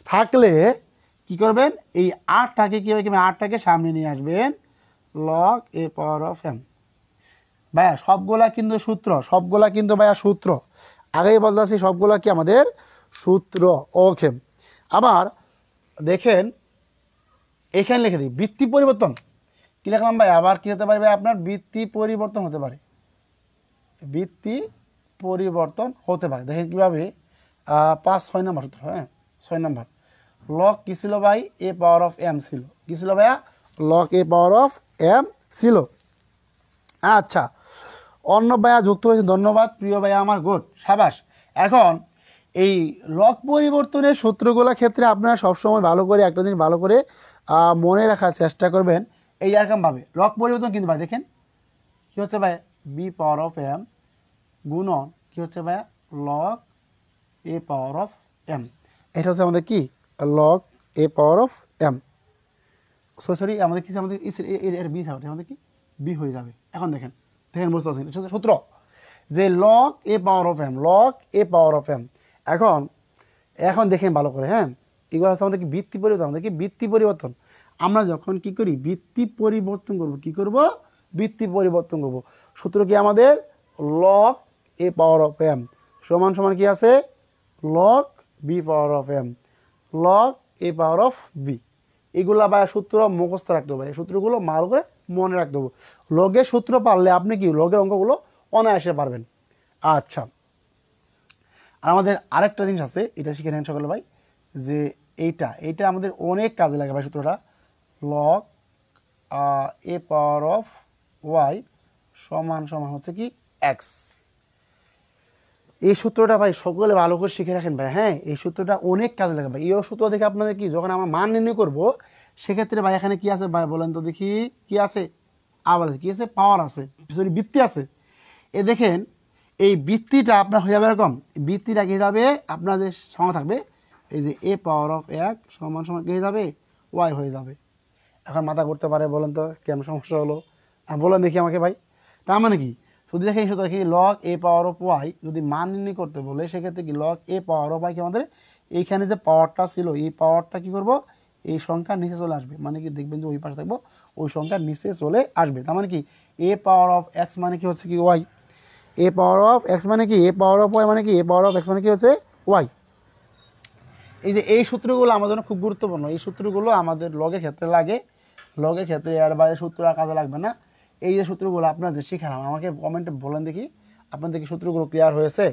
থাকলে কি করবেন, এই আটটাকে কীভাবে কি আটটাকে সামনে নিয়ে আসবেন, log A power of M. ভাইয়া সবগুলা কিন্তু সূত্র, সবগুলা কিন্তু ভাইয়া সূত্র, আগেই বলতেছি সবগুলা কি আমাদের সূত্র। ওকে, আবার দেখেন এখানে লিখে দিই বৃত্তি পরিবর্তন। কী লিখলাম ভাই, আবার কী হতে পারে ভাই, আপনার বৃত্তি পরিবর্তন হতে পারে, বৃত্তি পরিবর্তন হতে পারে। দেখেন কীভাবে, 5-6 নম্বর সূত্র, হ্যাঁ 6 নম্বর। লগ কী ছিল ভাই, এ পাওয়ার অফ এম ছিল, কী ছিল ভাইয়া, log A power of m ছিল। আচ্ছা, অন্য ভাইয়া যুক্ত হয়েছে, ধন্যবাদ প্রিয় ভাইয়া আমার, গুড, সাবাস। এখন এই লগ পরিবর্তনের সূত্রগুলোর ক্ষেত্রে আপনারা সবসময় ভালো করে একটা জিনিস ভালো করে মনে রাখার চেষ্টা করবেন। এই এরকমভাবে লগ পরিবর্তন কিন্তু ভাই দেখেন কী হচ্ছে ভাই, বি পাওয়ার অফ এম গুণন কী হচ্ছে ভাইয়া, log A power of m. এটা হচ্ছে আমাদের কি, log A power of m. Sorry আমাদের কি, আমাদের এর বি হবে, আমাদের কি বি হয়ে যাবে। এখন দেখেন, দেখেন বুঝতে পারছেন, এটা হচ্ছে সূত্র যে log A power of M, log A power of m. এখন এখন দেখেন ভালো করে, হ্যাঁ এগুলো হচ্ছে আমাদের কি বৃত্তি পরিবর্তন, আমাদের কি বৃত্তি পরিবর্তন। আমরা যখন কি করি, বৃত্তি পরিবর্তন করব, কি করব, বৃত্তি পরিবর্তন করব। সূত্র কি আমাদের, log A power of m সমান সমান কি আছে, log b power of M, log A power of b. এগুলা বা সূত্র মুখস্থ রাখতে হবে, এই সূত্রগুলো ভালো করে মনে রাখতে হবে। লগের সূত্র পারলে আপনি কি লগের অঙ্কগুলো অনায়াসে পারবেন। আচ্ছা, আর আমাদের আরেকটা জিনিস আছে, এটা শিখে নেন সকলে ভাই, যে এইটা আমাদের অনেক কাজে লাগে ভাই সূত্রটা, log A power of y সমান সমান হচ্ছে কি এক্স। এই সূত্রটা ভাই সকলে ভালো করে শিখে রাখেন ভাই, হ্যাঁ এই সূত্রটা অনেক কাজে লাগে ভাই। এই সূত্র দেখে আপনাদের কি, যখন আমরা মান নির্ণয় করবো সেক্ষেত্রে ভাই এখানে কি আছে ভাই বলেন তো দেখি, কি আছে, আবার কি আছে, পাওয়ার আছে, সরি বৃত্তি আছে। এ দেখেন এই বৃত্তিটা আপনার হয়ে যাবে এরকম, বৃত্তিটা কি যাবে আপনার যে সমান থাকবে, এই যে এ পাওয়ার অফ এক সমান সমান কি হয়ে যাবে, ওয়াই হয়ে যাবে। এখন মাথা করতে পারে, বলেন তো কেমন সমস্যা হলো, বলেন দেখি আমাকে ভাই। তার মানে কি, যদি দেখেন সূত্র কি, log A power of y যদি মান নির্ণয় করতে বলে সেক্ষেত্রে কি, log A power of y কি আমাদের এইখানে যে পাওয়ারটা ছিল, এই পাওয়ারটা কি করব, এই সংখ্যার নিচে চলে আসবে, মানে কি দেখবেন যে ওই পাশে থাকবো, ওই সংখ্যার নিচে চলে আসবে। তার মানে কি, এ পাওয়ার অফ এক্স মানে কি হচ্ছে কি y, a power of x মানে কি, এ পাওয়ার অফ ওয়াই মানে কি, এ পাওয়ার অফ এক্স মানে কি হচ্ছে ওয়াই। এই যে এই সূত্রগুলো আমাদের জন্য খুব গুরুত্বপূর্ণ, এই সূত্রগুলো আমাদের লগের ক্ষেত্রে লাগে, লগের ক্ষেত্রে এর বাইরে সূত্র আর কাজে লাগবে না। এই যে সূত্রগুলো আপনাদের শিখালাম, আমাকে কমেন্টে বলেন দেখি আপনাদের কি সূত্রগুলো ক্লিয়ার হয়েছে।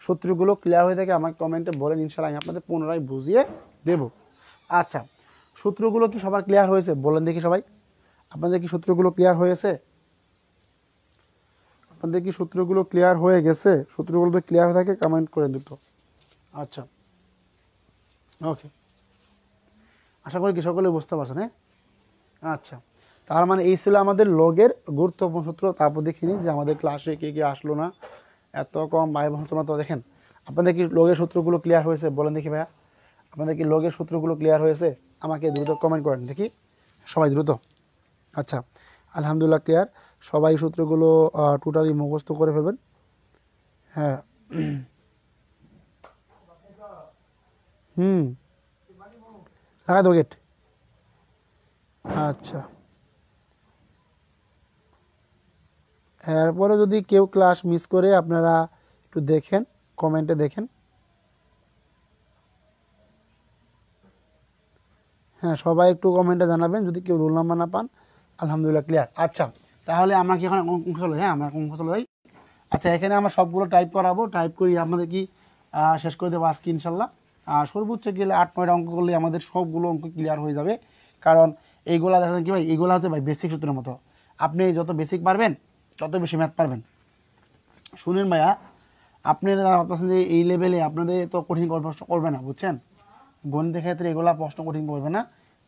সূত্রগুলো ক্লিয়ার হয়ে থাকে আমাকে কমেন্টে বলেন, ইনশাআল্লাহ আমি আপনাদের পুনরায় বুঝিয়ে দেব। আচ্ছা, সূত্রগুলো কি সবার ক্লিয়ার হয়েছে বলেন দেখি সবাই, আপনাদের কি সূত্রগুলো ক্লিয়ার হয়েছে, আপনাদের কি সূত্রগুলো ক্লিয়ার হয়ে গেছে? সূত্রগুলো তো ক্লিয়ার হয়ে থাকে কমেন্ট করে দিত। আচ্ছা ওকে, আশা করি কি সকলে বুঝতে পারছেন, হ্যাঁ। আচ্ছা, তার মানে এই ছিল আমাদের লগের গুরুত্বপূর্ণ সূত্র। তারপর দেখিনি যে আমাদের ক্লাসে কে কে আসলো না, এত কম ভাই বোন তোমরা তো দেখেন। আপনাদের কি লগের সূত্রগুলো ক্লিয়ার হয়েছে বলেন দেখি ভাইয়া, আপনাদের কি লগের সূত্রগুলো ক্লিয়ার হয়েছে? আমাকে দ্রুত কমেন্ট করেন দেখি সবাই দ্রুত। আচ্ছা, আলহামদুলিল্লাহ ক্লিয়ার, সবাই সূত্রগুলো টোটালি মুখস্থ করে ফেলবেন। হ্যাঁ লাগাই দেবো গেট। আচ্ছা, এরপরে যদি কেউ ক্লাস মিস করে আপনারা একটু দেখেন, কমেন্টে দেখেন। হ্যাঁ সবাই একটু কমেন্টে জানাবেন যদি কেউ রোল নাম্বার না পান। আলহামদুলিল্লাহ ক্লিয়ার। আচ্ছা, তাহলে আমরা কি এখন অঙ্ক চলে, হ্যাঁ আমরা অঙ্ক চলে যাই। আচ্ছা, এখানে আমরা সবগুলো টাইপ করাবো, টাইপ করি আপনাদের কি শেষ করে দেবো আজকে ইনশাল্লাহ। সর্বোচ্চ গেলে 8-9টা অঙ্ক করলে আমাদের সবগুলো অঙ্ক ক্লিয়ার হয়ে যাবে। কারণ এইগুলা দেখেন কি ভাই, এইগুলো হচ্ছে ভাই বেসিক সূত্রের মতো। আপনি যত বেসিক পারবেন তত বেশি ম্যাথ পারবেন। শুনেন ভাইয়া, আপনারা যারা ভাবতেছেন যে এই লেভেলে আপনাদের তো কঠিন প্রশ্ন করবে না, বুঝছেন, গণিতের ক্ষেত্রে এগুলা প্রশ্ন কঠিন করবে না,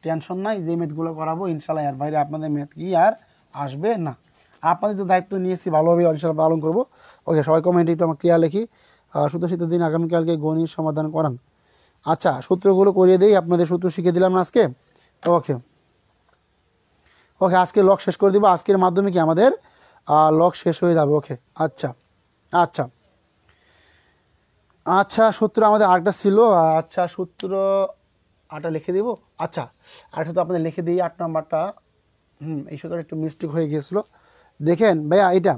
টেনশন নাই। যে ম্যাথগুলো করাবো ইনশাল্লাহ এর বাইরে আপনাদের ম্যাথ কি আর আসবে না। আপনাদের যে দায়িত্ব নিয়েছি ভালোভাবে ইনশাল্লাহ পালন করবো। ওকে, সবাই কমেন্টে একটু আমার ক্লিয়ার লিখি, সূত্র শীতের দিন আগামীকালকে গণিত সমাধান করান। আচ্ছা, সূত্রগুলো করিয়ে দিই, আপনাদের সূত্র শিখে দিলাম না আজকে। ওকে ওকে, আজকে লক শেষ করে দিব। আজকের মাধ্যমে কি আমাদের লক শেষ হয়ে যাবে। ওকে, আচ্ছা আচ্ছা আচ্ছা, সূত্র আমাদের আরেকটা ছিল। আচ্ছা, সূত্র আটটা লিখে দিব। আচ্ছা, আরেকটা তো আপনাদের লিখে দিই 8 নম্বরটা। এই সূত্রটা একটু মিস্টেক হয়ে গিয়েছিল। দেখেন ভাইয়া, এটা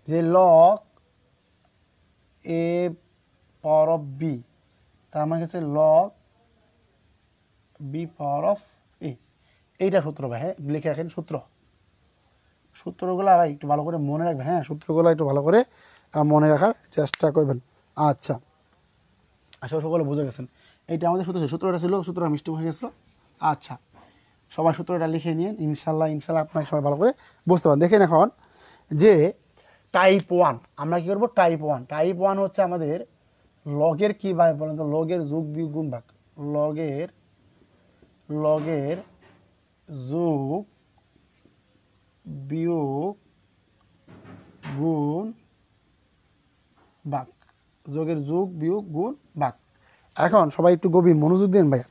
যে log a power of b, তার মানে হচ্ছে log b power of a, এইটা সূত্র ভাই। হ্যাঁ, লিখে রাখেন সূত্রগুলো ভাই একটু ভালো করে মনে রাখবেন। হ্যাঁ, সূত্রগুলো একটু ভালো করে মনে রাখার চেষ্টা করবেন। আচ্ছা, আসলে সকলে বুঝে গেছেন এইটা আমাদের সূত্রটা ছিল, সূত্রটা মিস্টেক হয়ে গেছিলো। আচ্ছা, সবাই সূত্রটা লিখে নিন, ইনশাল্লাহ আপনারা সবাই ভালো করে বুঝতে পারেন। দেখেন এখন যে টাইপ 1 আমরা কী করবো, টাইপ 1 হচ্ছে আমাদের লগের কী ভাই বলেন তো, লগের যোগ বিয়োগ গুণ ভাগ, লগের যোগ বিয়োগ গুণ ভাগ, যোগের যোগ বিয়োগ গুণ ভাগ। এখন সবাই একটু গভীর মনোযোগ দেন ভাইয়া।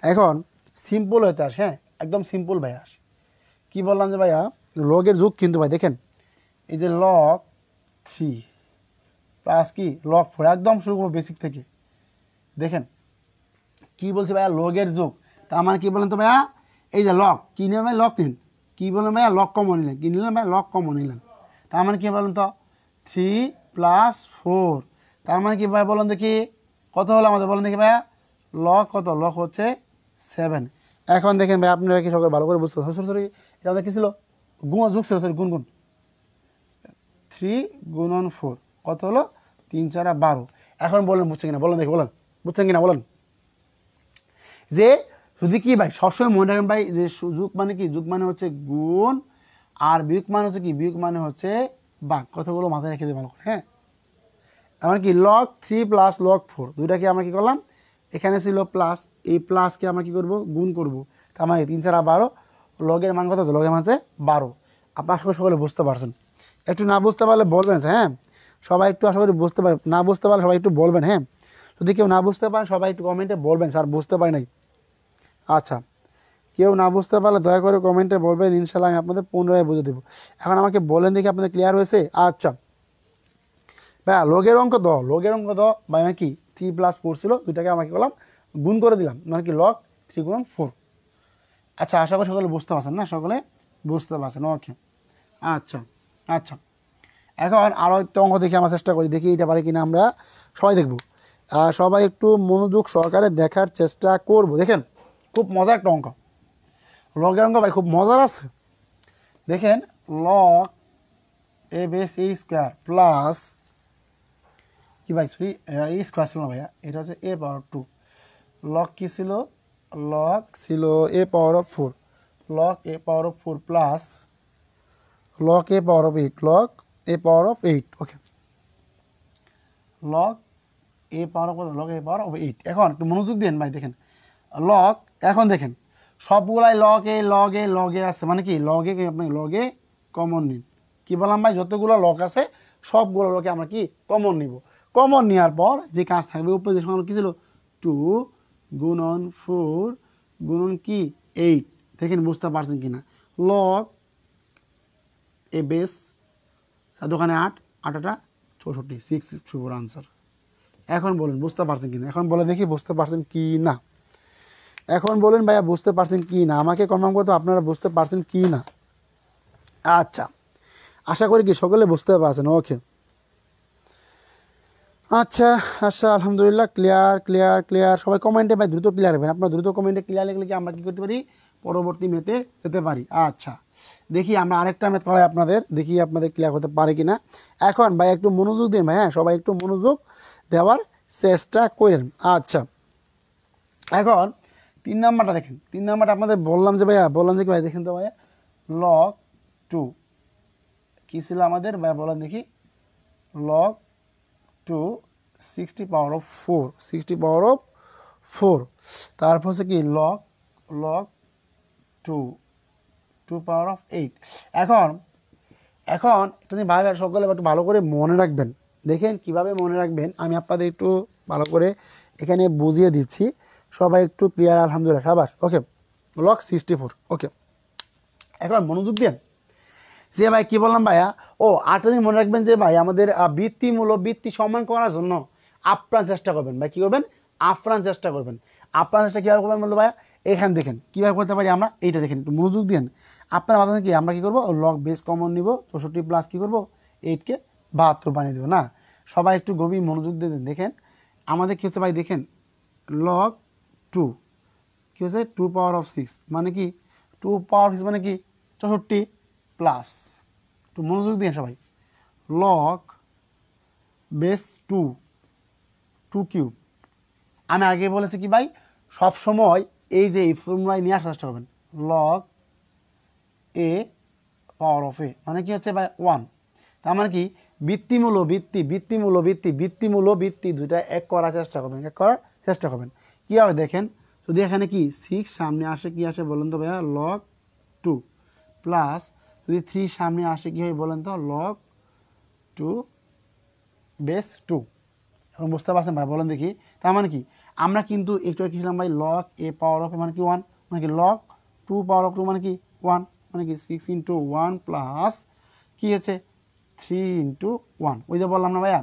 এখন সিম্পল হইতে আসে, হ্যাঁ একদম সিম্পল ভাইয়া আসে। কী বললাম যে ভাইয়া, লগের যোগ কিন্তু ভাই দেখেন, এই যে লগ 3 প্লাস কি লগ 4, একদম শুরু করবো বেসিক থেকে। দেখেন কি বলছে ভাইয়া, লগের যোগ, তার মানে কী বলেন তো ভাইয়া, এই যে লগ কী নিলেন ভাই, লগ নিন, কী বলেন ভাইয়া, লগ কমন নিলেন, কী নিলেন ভাই, লগ কমন নিলেন। তার মানে কী বলেন তো, 3 + 4, তার মানে কি ভাই বলেন দেখি কত হলো আমাদের, বলেন দেখি ভাইয়া, লগ কত, লগ হচ্ছে 7। এখন দেখেন ভাই, আপনারা কি সকলে ভালো করে বুঝতে পারছেন, সরি এটা আমাদের কী ছিল, গুণ যোগ ছিল, সরি গুণ 3 × 4 কত হলো, 3 × 4 = 12। এখন বলেন বুঝছেন কিনা, বলেন দেখি, বলেন বুঝছেন কিনা বলেন। যে যদি কি ভাই সবসময় মনে রাখেন ভাই, যে যোগ মানে কি, যোগ মানে হচ্ছে গুণ, আর বিয়োগ মানে হচ্ছে কি, বিয়োগ মানে হচ্ছে ভাগ। কথাগুলো মাথায় রেখে দিয়ে ভালো করে। হ্যাঁ, আমার কি log 3 + log 4 দুইটাকে আমরা কি করলাম, এখানে ছিল প্লাস, এই প্লাসকে আমরা কি করব, গুণ করব। তার মানে 3 × 4 = 12, লগের মান কত আছে, লগের মান হচ্ছে 12। আপনার সকলে বুঝতে পারছেন। একটু না বুঝতে পারলে বলবেন। হ্যাঁ, সবাই একটু আশা করি বুঝতে পারে, না বুঝতে পারলে সবাই একটু বলবেন। হ্যাঁ, যদি কেউ না বুঝতে পারেন সবাই একটু কমেন্টে বলবেন, স্যার বুঝতে পারি নাই। আচ্ছা, কেউ না বুঝতে পারলে দয়া করে কমেন্টে বলবেন, ইনশাল্লাহ আমি আপনাদের পুনরায় বুঝে দেবো। এখন আমাকে বলেন দেখি আপনাদের ক্লিয়ার হয়েছে। আচ্ছা ভাইয়া, লগের অঙ্ক ভাই মানে কি 3 + 4 ছিল, দুইটাকে আমরা কি করলাম, গুণ করে দিলাম, মানে কি log 3 × 4। আচ্ছা, আশা করি সকলে বুঝতে পারছেন না, সকলে বুঝতে পারছেন। ওকে, আচ্ছা আচ্ছা, এখন আরও একটা অঙ্ক দেখে আমরা চেষ্টা করি, দেখি এটা পারি কিনা আমরা, সবাই দেখব। সবাই একটু মনোযোগ সহকারে দেখার চেষ্টা করব। দেখেন খুব মজার একটা অঙ্ক, লগের অঙ্ক ভাই খুব মজার আছে। দেখেন log a² প্লাস কি ভাই, সরি এই স্কোয়ার ছিল না ভাইয়া, এটা হচ্ছে a⁴, লগ কি ছিল, লগ ছিল a⁴, log a⁴ plus log a⁴, log a⁴। ওকে, লগ লগ a⁴। এখন একটু মনোযোগ দিন ভাই, দেখেন লগ, এখন দেখেন সবগুলাই লগে আছে, মানে কি লগে, আপনি লগে কমন নিন। কি বললাম ভাই, যতগুলো লগ আছে সবগুলো লগে আমরা কি কমন নিব। কমন নেওয়ার পর যে কাজ থাকবে, উপরে যে সংখ্যা কী ছিল, 2 × 4 কি 8। দেখেন বুঝতে পারছেন কি না, লগ এ বেস দোকানে 8 8 64, 6 আনসার। এখন বলেন বুঝতে পারছেন কি না, এখন বলে দেখি বুঝতে পারছেন কি না, এখন বলেন ভাইয়া বুঝতে পারছেন কি না, আমাকে কনফার্ম করতে আপনারা বুঝতে পারছেন কি না। আচ্ছা, আশা করি কি সকলে বুঝতে পারছেন। ওকে, আচ্ছা আচ্ছা, আলহামদুলিল্লাহ, ক্লিয়ার। সবাই কমেন্টে ভাই দ্রুত ক্লিয়ার হবেন, আপনার দ্রুত কমেন্টে ক্লিয়ার লিখলে কি আমরা কী করতে পারি, পরবর্তী ম্যাথে যেতে পারি। আচ্ছা, দেখি আমরা আরেকটা ম্যাথ করাই আপনাদের, দেখি আপনাদের ক্লিয়ার হতে পারে কিনা। এখন ভাই একটু মনোযোগ দিন ভাই, হ্যাঁ সবাই একটু মনোযোগ দেওয়ার চেষ্টা করেন। আচ্ছা, এখন 3 নাম্বারটা দেখেন, 3 নাম্বারটা আপনাদের বললাম যে ভাইয়া, বললাম যে কি ভাই দেখেন তো ভাইয়া, log 2 কী ছিল আমাদের ভাইয়া বলেন দেখি, লগ টু 60^4, 60^4, তারপর হচ্ছে কি লগ লগ টু 2^8। এখন এখন এটা ভাই সকলে একটু ভালো করে মনে রাখবেন। দেখেন কিভাবে মনে রাখবেন, আমি আপনাদের একটু ভালো করে এখানে বুঝিয়ে দিচ্ছি, সবাই একটু ক্লিয়ার আলহামদুলিল্লাহ সাবাস। ওকে, লগ 64। ওকে, এখন মনোযোগ দেন যে ভাই কি বললাম ভাইয়া, ও আরেকটা দিন মনে রাখবেন যে ভাই আমাদের বৃত্তি সমান করার জন্য আপ্রাণ চেষ্টা করবেন ভাই, কী করবেন, আপ্রাণ চেষ্টা করবেন। আপ্রাণ চেষ্টা কীভাবে করবেন বলতে ভাইয়া, এখানে দেখেন কীভাবে করতে পারি আমরা, এইটা দেখেন একটু মনোযোগ দিন। আপনার মাথা থেকে আমরা কী করবো, লগ বেস কমন নিব, 64 প্লাস কী করবো 8কে 72 বানিয়ে দেবো না। সবাই একটু গভীর মনোযোগ দিয়ে দেখেন আমাদের কী হচ্ছে ভাই, দেখেন লগ 2 কী হচ্ছে 2^6 মানে কি 2^6 মানে কি 64 প্লাস, একটু মনোযোগ দিয়ে সবাই, লগ বেস 2 কিউব। আমি আগে বলেছি কি ভাই, সব সময় এই যে এই ফর্মুলায় নিয়ে আসার চেষ্টা করবেন, লগ এ পাওয়ার অফ এ মানে কি হচ্ছে ভাই 1। তার মানে কি বৃত্তি দুইটা এক করার চেষ্টা করবেন, কীভাবে দেখেন, যদি এখানে কি 6 সামনে আসে কি আসে বলেন তো ভাইয়া, লগ 2 প্লাস যদি 3 সামনে আসে কী হয় বলেন তো, লগ 2 বেস 2। এখন বুঝতে পারছেন ভাই, বলেন দেখি। তার মানে কি আমরা কিন্তু একটু ছিলাম ভাই, লগ এ পাওয়ার অফ এ মানে কি 1, মানে কি লগ 2 পাওয়ার অফ 2 মানে কি 1, মানে কি 6 × 1 প্লাস কি হচ্ছে 3 × 1। ওই যে বললাম না ভাইয়া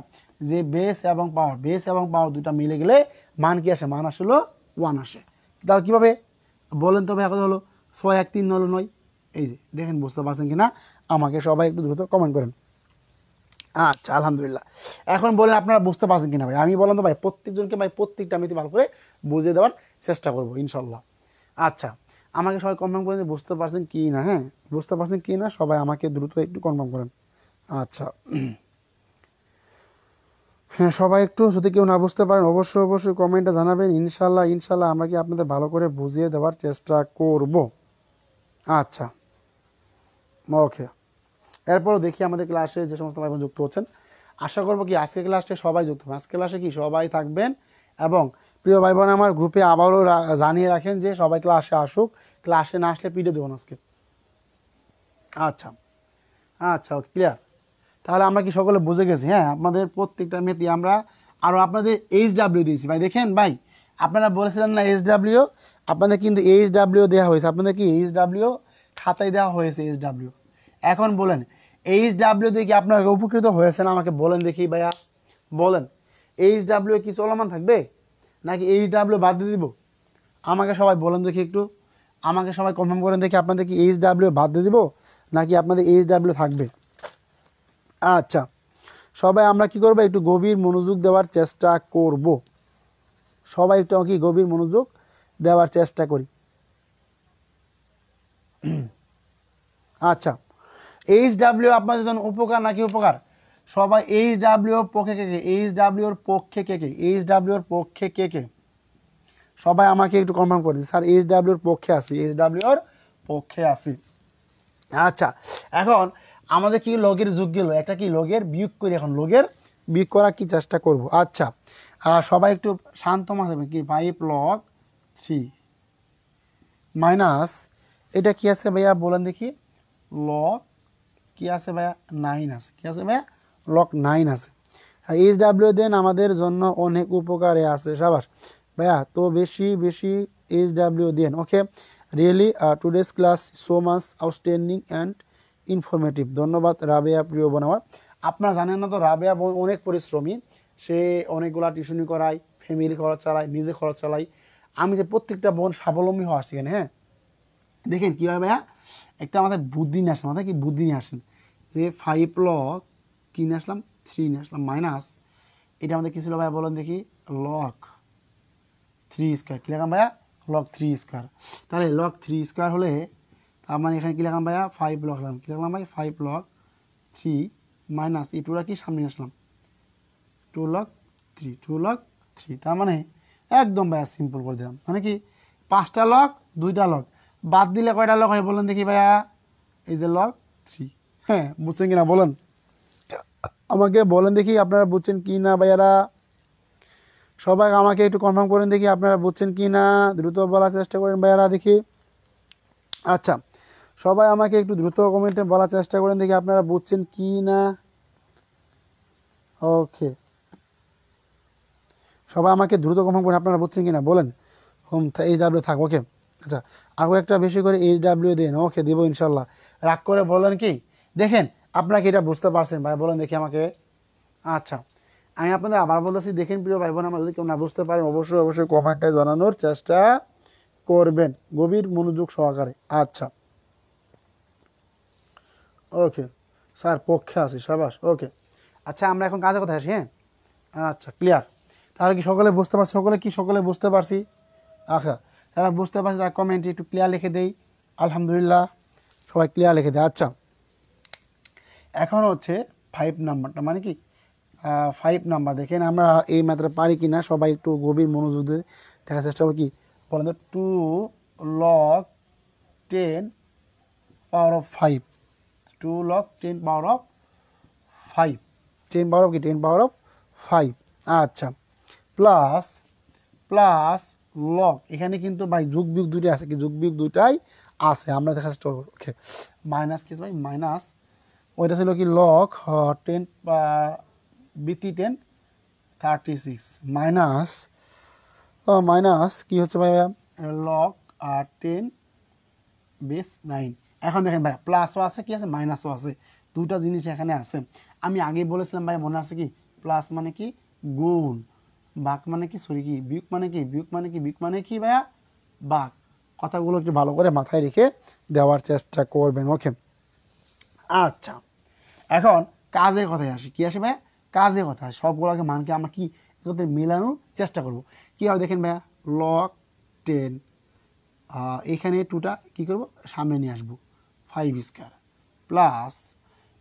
যে বেস এবং পাওয়ার দুটা মিলে গেলে মান কি আসে, মান আসলো 1 আসে। তাহলে কীভাবে বলেন তো ভাই, কত হলো 6 1 3 হলো 9। এই যে দেখেন বুঝতে পারছেন কি না, আমাকে সবাই একটু দ্রুত কমেন্ট করেন। আচ্ছা আলহামদুলিল্লাহ। এখন বলেন আপনারা বুঝতে পারছেন কিনা ভাই, আমি বললাম তো ভাই প্রত্যেকজনকে ভাই প্রত্যেকটা আমি ভালো করে বুঝিয়ে দেওয়ার চেষ্টা করবো ইনশাল্লাহ। আচ্ছা আমাকে সবাই কনফার্ম করেন যে বুঝতে পারছেন কি না, হ্যাঁ বুঝতে পারছেন কি না সবাই আমাকে দ্রুত একটু কনফার্ম করেন। আচ্ছা হ্যাঁ সবাই একটু, যদি কেউ না বুঝতে পারেন অবশ্যই কমেন্টে জানাবেন, ইনশাল্লাহ আমরা কি আপনাদের ভালো করে বুঝিয়ে দেওয়ার চেষ্টা করব। আচ্ছা ওকে, এরপরও দেখি আমাদের ক্লাসে যে সমস্ত ভাই বোন যুক্ত হচ্ছেন, আশা করবো কি আজকে ক্লাসে সবাই যুক্ত হবে, আজকে ক্লাসে কি সবাই থাকবেন। এবং প্রিয় ভাই বোন আমার গ্রুপে আবারও জানিয়ে রাখেন যে সবাই ক্লাসে আসুক, ক্লাসে না আসলে পিডিএফ দেবো না আজকে। আচ্ছা ওকে ক্লিয়ার। তাহলে আমরা কি সকলে বুঝে গেছি, হ্যাঁ আপনাদের প্রত্যেকটা মেয়েতে আমরা আরও আপনাদের HW দিয়েছি ভাই। দেখেন ভাই আপনারা বলেছিলেন না HW, আপনাদের কিন্তু HW দেওয়া হয়েছে, আপনাদের কি HW খাতায় দেওয়া হয়েছে HW। এখন বলেন HW দিয়ে কি আপনারা উপকৃত হয়েছেন আমাকে বলেন দেখি ভাইয়া, বলেন HW কি চলমান থাকবে নাকি HW বাদ দিয়ে দিব, আমাকে সবাই বলেন দেখি একটু, আমাকে সবাই কনফার্ম করেন দেখি আপনাদের কি HW বাদ দিয়ে দিব নাকি আপনাদের HW থাকবে। আচ্ছা সবাই আমরা কি করব, একটু গভীর মনোযোগ দেওয়ার চেষ্টা করব, সবাই একটু কি গভীর মনোযোগ দেওয়ার চেষ্টা করি। আচ্ছা HW আপনাদের জন্য উপকার নাকি উপকার, সবাই HW এর পক্ষে কে কে, HW এর পক্ষে কে কে, HW এর পক্ষে কে কে সবাই আমাকে একটু কনফার্ম করে দিন, স্যার HW এর পক্ষে আসি, HW এর পক্ষে আসি। আচ্ছা এখন আমাদের কি লগের যুগ গেল, একটা কি লগের বিয়োগ করি, এখন লগের বিয়োগ করার কি চেষ্টা করব। আচ্ছা সবাই একটু শান্ত মাথাবে, কি 5 log 3 মাইনাস এটা কি আছে ভাইয়া বলেন দেখি, লগ কি আছে ভাইয়া 9 আছে, কি আছে ভাইয়া লগ 9 আছে। HW দেন আমাদের জন্য অনেক উপকারে আছে, সাবাস ভাইয়া, তো বেশি HW দেন। Okay really today's class so much outstanding and informative. ধন্যবাদ রাবেয়া প্রিয় বোন আমার। আপনারা জানেন না তো রাবেয়া বোন অনেক পরিশ্রমী, সে অনেকগুলা টিউশনি করায়, ফ্যামিলি খরচ চালায়, নিজে খরচ চালায়। আমি যে প্রত্যেকটা বোন স্বাবলম্বী হওয়া সেখানে, হ্যাঁ দেখেন কীভাবে ভাইয়া একটা আমাদের বুদ্ধি নিয়ে আসেন, মাথায় কি বুদ্ধি নিয়ে আসেন যে 5 log কী নিয়ে আসলাম 3 নিয়ে আসলাম মাইনাস এটা আমাদের কী ছিল ভাইয়া বলেন দেখি, log 3 স্কোয়ার, কী লিখলাম ভাইয়া log 3 স্কোয়ার। তাহলে log 3 স্কোয়ার হলে তার মানে এখানে কী লিখলাম ভাইয়া 5 log লিখলাম, কী লিখলাম ভাই 5 log 3 মাইনাস এই টুটা কি সামনে আসলাম 2 log 3, তার মানে একদম ভাইয়া সিম্পল করে দিলাম, মানে কি 5টা লগ 2টা লগ বাদ দিলে কয়টা লগ হয় বলেন দেখি ভাইয়া, এই যে log 3, হ্যাঁ বুঝছেন কিনা বলেন, আমাকে বলেন দেখি আপনারা বুঝছেন কি না ভাইয়ারা। সবাই আমাকে একটু কনফার্ম করেন দেখি আপনারা বুঝছেন কি না, দ্রুত বলার চেষ্টা করেন ভাইয়ারা দেখি। আচ্ছা, সবাই আমাকে একটু দ্রুত কমেন্টে বলার চেষ্টা করেন দেখি আপনারা বুঝছেন কি না। ওকে, সবাই আমাকে দ্রুত কনফার্ম করেন আপনারা বুঝছেন কি না বলেন। হোম HW থাক, ওকে। আচ্ছা, আরও একটা বেশি করে HW দেন, ওকে দেবো ইনশাল্লাহ। রাগ করে বলেন কি, দেখেন আপনাকে এটা বুঝতে পারছেন ভাই, বলেন দেখি আমাকে। আচ্ছা, আমি আপনাদের আবার বলতেছি, দেখেন প্রিয় ভাই বোন, আমার যদি কেউ না বুঝতে পারেন অবশ্যই অবশ্যই কমেন্টে জানানোর চেষ্টা করবেন গভীর মনোযোগ সহকারে। আচ্ছা, ওকে স্যার পক্ষে আছি, সাবাস, ওকে। আচ্ছা, আমরা এখন কাজে কথা আসি, হ্যাঁ। আচ্ছা, ক্লিয়ার। তাহলে কি সকলে বুঝতে পারছি, সকলে বুঝতে পারছি? আচ্ছা, যারা বুঝতে পারছি তারা কমেন্টে একটু ক্লিয়ার লিখে দেই, আলহামদুলিল্লাহ, সবাই ক্লিয়ার লিখে দেয়। আচ্ছা, এখন হচ্ছে 5 নাম্বারটা, মানে কি 5 নাম্বার দেখেন আমরা এই ম্যাথটা পারি কি না, সবাই একটু গভীর মনোযোগ দিয়ে দেখার চেষ্টা করবো। কি বলেন তো, 2 log 10 power of 5, 2 log 10 power of 5, 10 power of কি 10 power of 5। আচ্ছা, প্লাস প্লাস লগ, এখানে কিন্তু ভাই যোগ বিয়োগ দুইটাই আছে, কি যোগ বিয়োগ দুইটাই আছে, আমরা দেখার চেষ্টা করবো। ওকে, মাইনাস কি ভাই, মাইনাস ওইটা ছিল কি লগ 10 বিতি 10 36 মাইনাস মাইনাস কি হচ্ছে ভাই লগ 10 বেস 9। এখন দেখেন ভাই প্লাসও আছে, কি আছে মাইনাসও আছে, দুটা জিনিস এখানে আছে। আমি আগেই বলেছিলাম ভাই, মনে আছে কি, প্লাস মানে কি গুণ, বাক মানে কি, সরি কি বিয়োগ মানে কি, বিয়োগ মানে কি, বিয়োগ মানে কি ভাইয়া বাক। কথাগুলো একটু ভালো করে মাথায় রেখে দেওয়ার চেষ্টা করবেন, ওকে। আচ্ছা, এখন কাজের কথায় আসি, কি আসে ভাইয়া, কাজের কথা। সবগুলোকে মানকে আমরা কি মেলানোর চেষ্টা করব। কীভাবে দেখেন ভাইয়া, লগ 10 এখানে 2টা কী করবো সামনে নিয়ে আসবো, 5 স্কোয়ার প্লাস,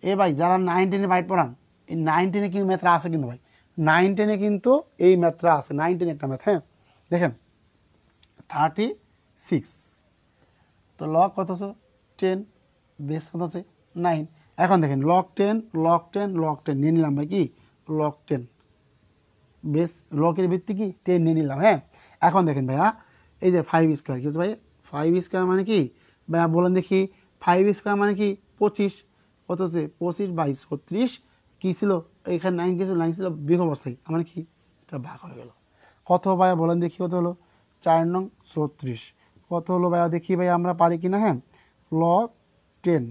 এ ভাই যারা 9 10-এ বাইট পড়ান, এই 9 10-এ কিন্তু ম্যাথটা আছে কিন্তু ভাই, 9 10-এ কিন্তু এই ম্যাথটা আছে, 9 10 একটা ম্যাথ, হ্যাঁ। দেখেন 36, তো লগ কত হচ্ছে 10, বেস কত হচ্ছে 9। এখন দেখেন লগ 10 লগ 10 লগ 10 নিয়ে নিলাম ভাই, কি লগ 10 বেস, লগের ভিত্তি কি 10 নিয়ে নিলাম, হ্যাঁ। এখন দেখেন ভাইয়া, এই যে 5 স্কোয়ার, কি হচ্ছে ভাই 5 স্কোয়ার মানে কি ভাইয়া বলেন দেখি, 5 স্কোয়ার মানে কি 25, কত হচ্ছে 25 বাই 36, কী ছিল এখানে 9 কিছু 9 ছিল বিয়োগ অবস্থায়, মানে কি এটা ভাগ হয়ে গেল। কত ভাইয়া বলেন দেখি, কত হলো 4 নং 34, কত হলো ভাইয়া দেখি ভাই আমরা পারি কিনা, হ্যাঁ। লগ 10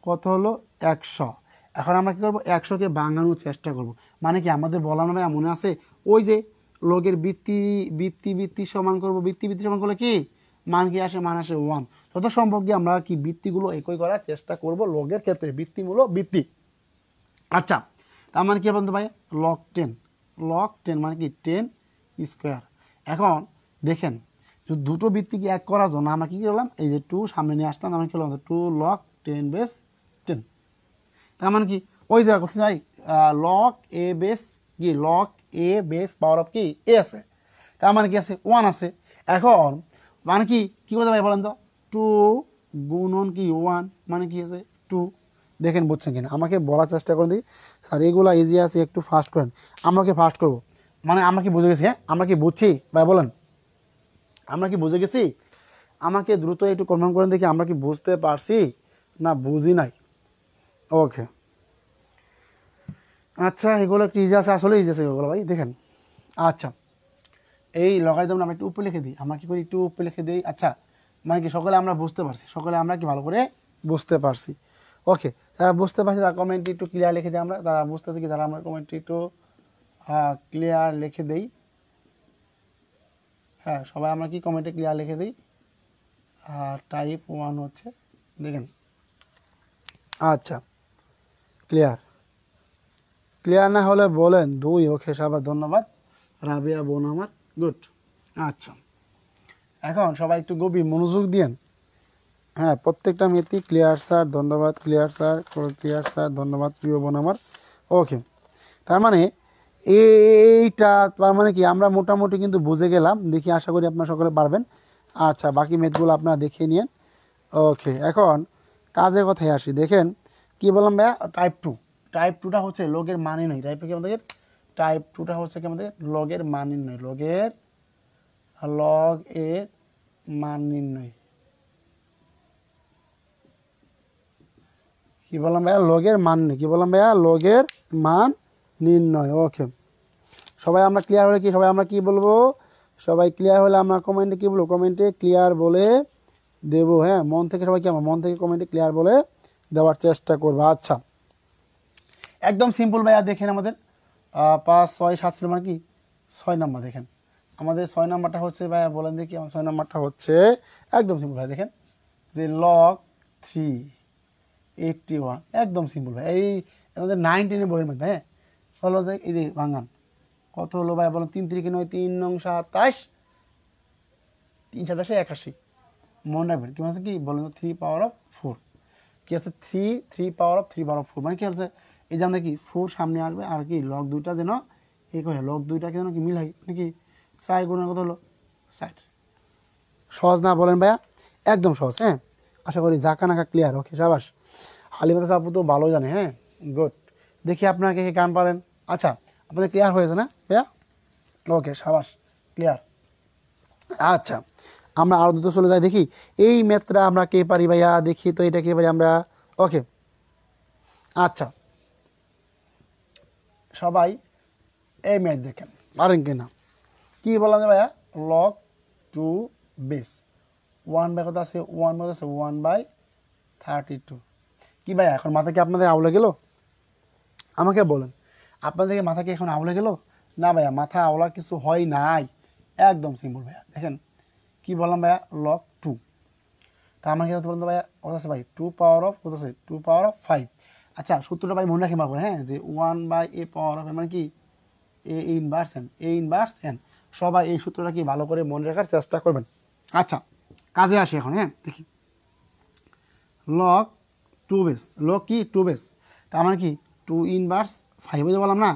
কত হলো 100। এখন আমরা কী করবো, 100-কে ভাঙানোর চেষ্টা করব। মানে কি আমাদের বলানো ভাইয়া মনে আছে, ওই যে লগের বৃত্তি বৃত্তি বৃত্তি সমান করবো, বৃত্তি বৃত্তি সমান করলে কি মান কি আসে, মান আসে 1। যত সম্ভব কি আমরা কি বৃত্তিগুলো একই করার চেষ্টা করব লগের ক্ষেত্রে, বৃত্তিমূলক বৃত্তি। আচ্ছা, তার মানে কি বলতে ভাই, লগ 10 লগ 10 মানে কি 10 স্কোয়ার। এখন দেখেন, দুটো বৃত্তি কি এক করার জন্য আমরা কী করলাম, এই যে 2 সামনে নিয়ে আসলাম, আমরা কী করলাম 2 log 10 বেস 10। তার মানে কি ওই জায়গা করতে চাই, লগ এ বেস কি, log A base power of কি এ আছে, তার মানে কি আছে 1 আছে। এখন মানে কি কী করতে পারি বলেন তো, 2 গুণন কি 1 মানে কি আছে 2। দেখেন বুঝছেন কিনা, আমাকে বলার চেষ্টা করেন দিই স্যার, এগুলো ইজি আছে একটু ফাস্ট করেন। আমাকে ফাস্ট করবো মানে আমরা কি বুঝে গেছি, হ্যাঁ আমরা কি বুঝছি ভাই বলেন, আমরা কি বুঝে গেছি? আমাকে দ্রুত একটু কনফার্ম করেন দেখি আমরা কি বুঝতে পারছি না বুঝি নাই। ওকে, আচ্ছা, এগুলো একটু ইজি আছে, আসলে ইজি আছে এগুলো ভাই দেখেন। আচ্ছা, এই লগারিদম আমরা একটু উপরে লিখে দিই, আমরা কি করি একটু উপরে লিখে দিই। আচ্ছা, মানে কি সকলে আমরা বুঝতে পারছি, সকলে আমরা কি ভালো করে বুঝতে পারছি। ওকে, যারা বুঝতে পারছি তারা কমেন্টটি একটু ক্লিয়ার লিখে দিই, আমরা তারা বুঝতেছি কি তারা আমরা কমেন্টটি একটু ক্লিয়ার লিখে দিই। হ্যাঁ, সবাই আমরা কি কমেন্টে ক্লিয়ার লিখে দিই। টাইপ 1 হচ্ছে, দেখেন। আচ্ছা, ক্লিয়ার, ক্লিয়ার না হলে বলেন 2। ওকে সবাই ধন্যবাদ, রাবিয়া বোন আমার, গুড। আচ্ছা, এখন সবাই একটু গভীর মনোযোগ দিয়েন, হ্যাঁ। প্রত্যেকটা মেয়েতেই ক্লিয়ার স্যার ধন্যবাদ, ক্লিয়ার স্যার, ক্লিয়ার স্যার ধন্যবাদ প্রিয় বোন আমার। ওকে, তার মানে এইটা, তার মানে কি আমরা মোটামুটি কিন্তু বুঝে গেলাম, দেখি আশা করি আপনারা সকলে পারবেন। আচ্ছা, বাকি ম্যাথগুলো আপনারা দেখিয়ে নিন। ওকে, এখন কাজের কথায় আসি, দেখেন কি বললাম ভাইয়া টাইপ টু। টাইপ টুটা হচ্ছে লগের মান নির্ণয়। টাইপ টুটা হচ্ছে কি আমাদের লগের মান নির্ণয়। লগ এর মান নির্ণয়। কি বললাম ভাইয়া লগের মান নির্ণয়। কি বললাম ভাইয়া লগের মান নির্ণয়। ওকে, সবাই আমরা ক্লিয়ার হলে কি সবাই আমরা কি বলবো? সবাই ক্লিয়ার হলে আমরা কমেন্টে কি বলবো? কমেন্টে ক্লিয়ার বলে দেবো। হ্যাঁ, মন থেকে সবাই কি আমার মন থেকে কমেন্টে ক্লিয়ার বলে দেওয়ার চেষ্টা করবো। আচ্ছা, একদম সিম্পল ভাইয়া। দেখেন আমাদের 5 6 7 ছিল মানে কি 6 নাম্বার। দেখেন আমাদের 6 নাম্বারটা হচ্ছে ভাইয়া, বলেন দেখি আমার 6 নাম্বারটা হচ্ছে একদম সিম্পল ভাই। দেখেন যে log 381, একদম সিম্পল ভাই। এই আমাদের 9 10 বইয়ের মধ্যে। হ্যাঁ, হলো দেখ এই যে ভাঙান কত হলো ভাই বলেন? 3 3 9 3 9 27 3 27 81। মনে রাখবেন কি মানে কি বলেন? 3 পাওয়ার অফ 4 কি আছে? 3 পাওয়ার অফ 3 পাওয়ার অফ 4 মানে কি হচ্ছে? এই যে আমরা কি 4 সামনে আসবে আর কি লগ দুইটা যেন এই কয়ে লগ দুইটাকে যেন কি মিল হয় নাকি 4 গুণের কত হলো 60। সহজ না বলেন ভাইয়া? একদম সহজ। হ্যাঁ, আশা করি জাকা নাকা ক্লিয়ার। ওকে, সাবাস। হালিমা আপু তো ভালো জানে। হ্যাঁ, গুড। দেখি আপনারা কে কে গান পারেন। আচ্ছা, আপনাদের ক্লিয়ার হয়েছে না ভাইয়া? ওকে, সাবাস, ক্লিয়ার। আচ্ছা, আমরা আরও দ্রুত চলে যাই। দেখি এই ম্যাথটা আমরা কে পারি ভাইয়া? দেখি তো এটা কে পারি আমরা। ওকে, আচ্ছা, সবাই এই ম্যাথ দেখেন পারেন কিনা। কি বললাম যে ভাইয়া log 2 বেস 1 বাই কত আছে? 1 বাই আছে 1/32। কি ভাইয়া এখন মাথা কি আপনাদের আউলে গেল? আমাকে বলেন, আপনাদের মাথা কি এখন আউলে গেল? না ভাইয়া, মাথা আওলার কিছু হয় নাই। একদম সিম্পল ভাইয়া। দেখেন কি বললাম ভাইয়া log 2। তা আমার কি বলতে ভাইয়া কত আছে ভাই? 2 পাওয়ার অফ কত আছে? 2 পাওয়ার অফ 5। আচ্ছা, সূত্রটা ভাই মনে রাখি মারবো। হ্যাঁ, যে 1/a পাওয়ার অফ মানে কি A inverse N. A inverse N. সবাই এই সূত্রটা কি ভালো করে মনে রাখার চেষ্টা করবেন। আচ্ছা, কাজে আসি এখন। হ্যাঁ, দেখি log 2 বেস। log কি 2 বেস, তার মানে কি 2 ইনভার্স 5 বুঝতে বললাম না?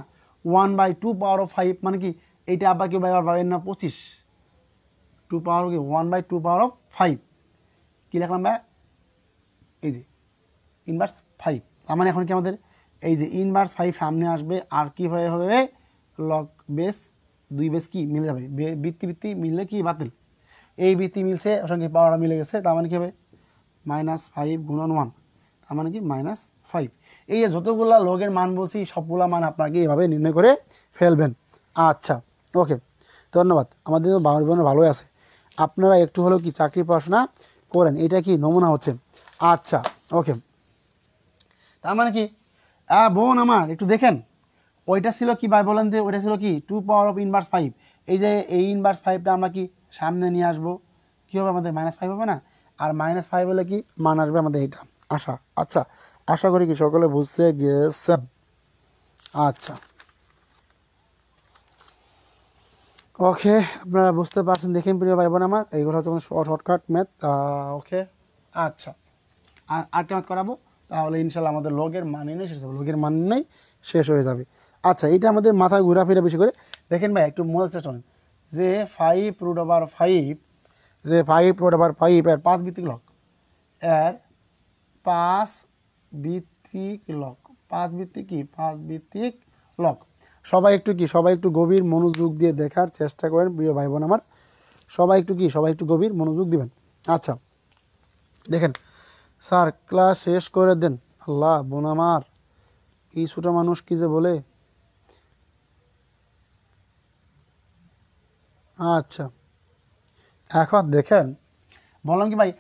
1/2 পাওয়ার অফ 5 মানে কি এইটা আবার কি ভাই পাবেন না 25। 2 পাওয়ার কি 1/2 পাওয়ার অফ 5 কি লিখলাম ভাই? এই যে ইনভার্স 5। তার মানে এখন কি আমাদের এই যে ইনভার্স 5 সামনে আসবে আর কি হয়ে হবে লগ বেস 2 বেস কি মিলে যাবে। বৃত্তি মিললে কি বাতিল? এই বৃত্তি মিলছে ওর সঙ্গে পাওয়ারটা মিলে গেছে। তার মানে কি হবে -5 গুণন 1, তার মানে কি -5। এই যে যতগুলা লগের মান বলছি সবগুলা মান আপনাকে এইভাবে নির্ণয় করে ফেলবেন। আচ্ছা, ওকে, ধন্যবাদ। আমাদের তো বাবার বোনের ভালোই আছে। আপনারা একটু হলেও কি চাকরি পড়াশোনা করেন, এটা কি নমুনা হচ্ছে। আচ্ছা, ওকে, তার মানে কি বোন আমার একটু দেখেন ওইটা ছিল কি ভাই বলেন যে ওইটা ছিল কি 2 পাওয়ার অফ ইনভার্স 5। এই যে এই ইনভার্স 5টা আমরা কি সামনে নিয়ে আসবো, কী হবে আমাদের -5 হবে না? আর -5 হলে কি মান আসবে আমাদের এইটা আশা। আচ্ছা, আশা করি কি সকলে বুঝতে গেছেন। আচ্ছা, ওকে, আপনারা বুঝতে পারছেন। দেখেন প্রিয় ভাই বোন আমার, এইগুলো হচ্ছে আমাদের শর্টকাট ম্যাথ। ওকে, আচ্ছা, আরেকটা ম্যাথ করাবো, তাহলে ইনশাল্লাহ আমাদের লগের মান নেই শেষ হবে। লগের মান নেই শেষ হয়ে যাবে। আচ্ছা, এটা আমাদের মাথায় ঘোরাফেরা বেশি করে। দেখেন ভাই একটু মজার চেষ্টা করেন যে 5√5, যে 5√5 এর 5 ভিত্তিক লগ, এর 5 ভিত্তিক লগ, 5 ভিত্তিক কি 5 ভিত্তিক লগ। সবাই একটু কি সবাই একটু গভীর মনোযোগ দিয়ে দেখার চেষ্টা করেন প্রিয় ভাই বোন আমার। সবাই একটু কি সবাই একটু গভীর মনোযোগ দিবেন। আচ্ছা, দেখেন স্যার ক্লাস শেষ করে দেন। আল্লাহ বোন আমার, এই ছোটো মানুষ কি যে বলে। আচ্ছা, এখন দেখেন বললাম কি ভাই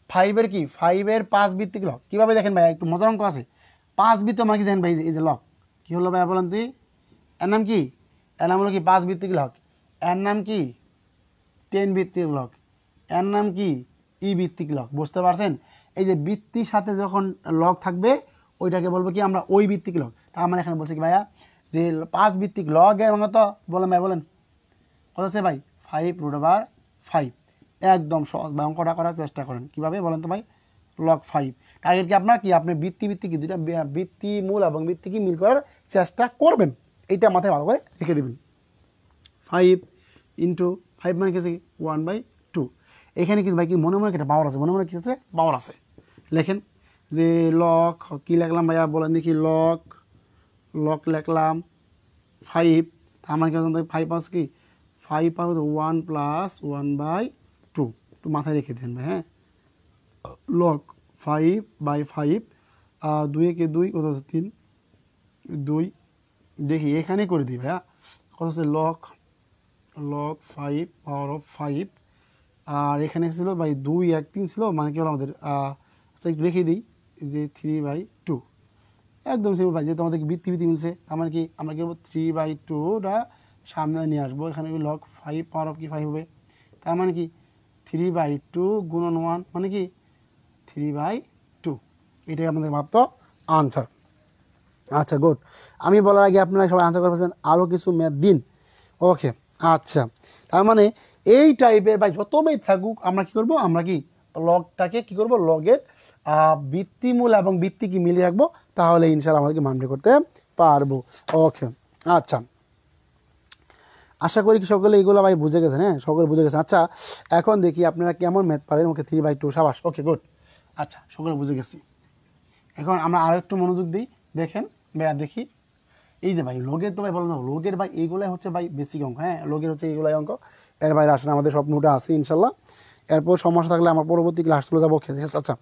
5-এর কি 5-এর 5 ভিত্তিক লগ কীভাবে দেখেন ভাই একটু মজার অঙ্ক আছে। 5 ভিত্তি মানে কি দেখেন ভাই এই যে লগ কী হলো ভাই বলেন তুই? এর নাম কি? এর নাম হলো কি 5 ভিত্তিক লগ। এর নাম কি 10 ভিত্তিক লগ। এর নাম কি ই ভিত্তিক লগ। বুঝতে পারছেন? এই যে ভিত্তির সাথে যখন লগ থাকবে ওইটাকে বলবো কি আমরা ওই ভিত্তিক লগ। তার মানে এখানে বলছে কি ভাইয়া যে 5 ভিত্তিক লগ এর মানে তো বলেন ভাই বলেন কত আছে ভাই 5√5। একদম সহজ ভাই, অঙ্কটা করার চেষ্টা করেন। কীভাবে বলেন তো ভাই? log 5 টার্গেট কি আপনার কি আপনি বৃত্তি কি দুইটা বৃত্তি মূল এবং বৃত্তি কি মিল করার চেষ্টা করবেন। এইটা মাথায় ভালো করে রেখে দেবেন। 5 × 5 মানে কি আছে 1/2। এখানে কিন্তু ভাই কি মনে মনে একটা পাওয়ার আছে, মনে মনে কি আছে পাওয়ার আছে। লেখেন যে লক কী লিখলাম ভাইয়া বলেন দেখি, লক লিখলাম 5, তার মানে কি 5 আছে কি 5 পাওয়ার 1 প্লাস 1/2 একটু মাথায় রেখে দেন ভাই, হ্যাঁ। লক 5/5, 2 কে 2 কত হচ্ছে 3, 2 দেখি এখানে করে দিই ভাইয়া, কত হচ্ছে লক 5 পাওয়ার অফ 5, আর এখানে ছিল ভাই 2 1 3 ছিল, মানে কি হলো আমাদের আচ্ছা একটু রেখে দিই যে 3/2, একদম সিম্পল ভাই, যেহেতু আমাদেরকে বৃত্তি মিলছে, আমার কি আমরা কি করবো 3/2টা সামনে নিয়ে আসবো, এখানে লক 5 পাওয়ার অফ কি 5 হবে, তার মানে কি 3/2 গুণন 1 মানে কি 3/2, এটাই আমাদের মাত্র আনসার। আচ্ছা গুড, আমি বলার আগে আপনারা সবাই আনসার করে ফেলছেন, আরও কিছু ম্যাথ দিন। ওকে আচ্ছা, তার মানে এই টাইপের ভাই যত ম্যাথ থাকুক আমরা কি করব, আমরা কি লগটাকে কি করব, লগের বৃত্তিমূল এবং বৃত্তি কি মিলিয়ে রাখবো, তাহলে ইনশাআল্লাহ আমাদেরকে মান বের করতে পারবো। ওকে আচ্ছা, আশা করি কি সকলে এইগুলো ভাই বুঝে গেছেন, হ্যাঁ সকলে বুঝে গেছেন। আচ্ছা এখন দেখি আপনারা কেমন ম্যাথ পারেন। ওকে 3/2 সাবাস, ওকে গুড। আচ্ছা সকলে বুঝে গেছি, এখন আমরা আরও একটু মনোযোগ দিই। দেখেন ভাইয়া দেখি, এই যে ভাই লোগের তো ভাই বলো না, লোগের ভাই এইগুলাই হচ্ছে ভাই বেসিক অঙ্ক, হ্যাঁ লোগের হচ্ছে এইগুলাই অঙ্ক, এর বাইরে আসলে আমাদের সব নোটা আছে ইনশাল্লাহ। এরপর সমস্যা থাকলে আমার পরবর্তী ক্লাস চলে যাবো। আচ্ছা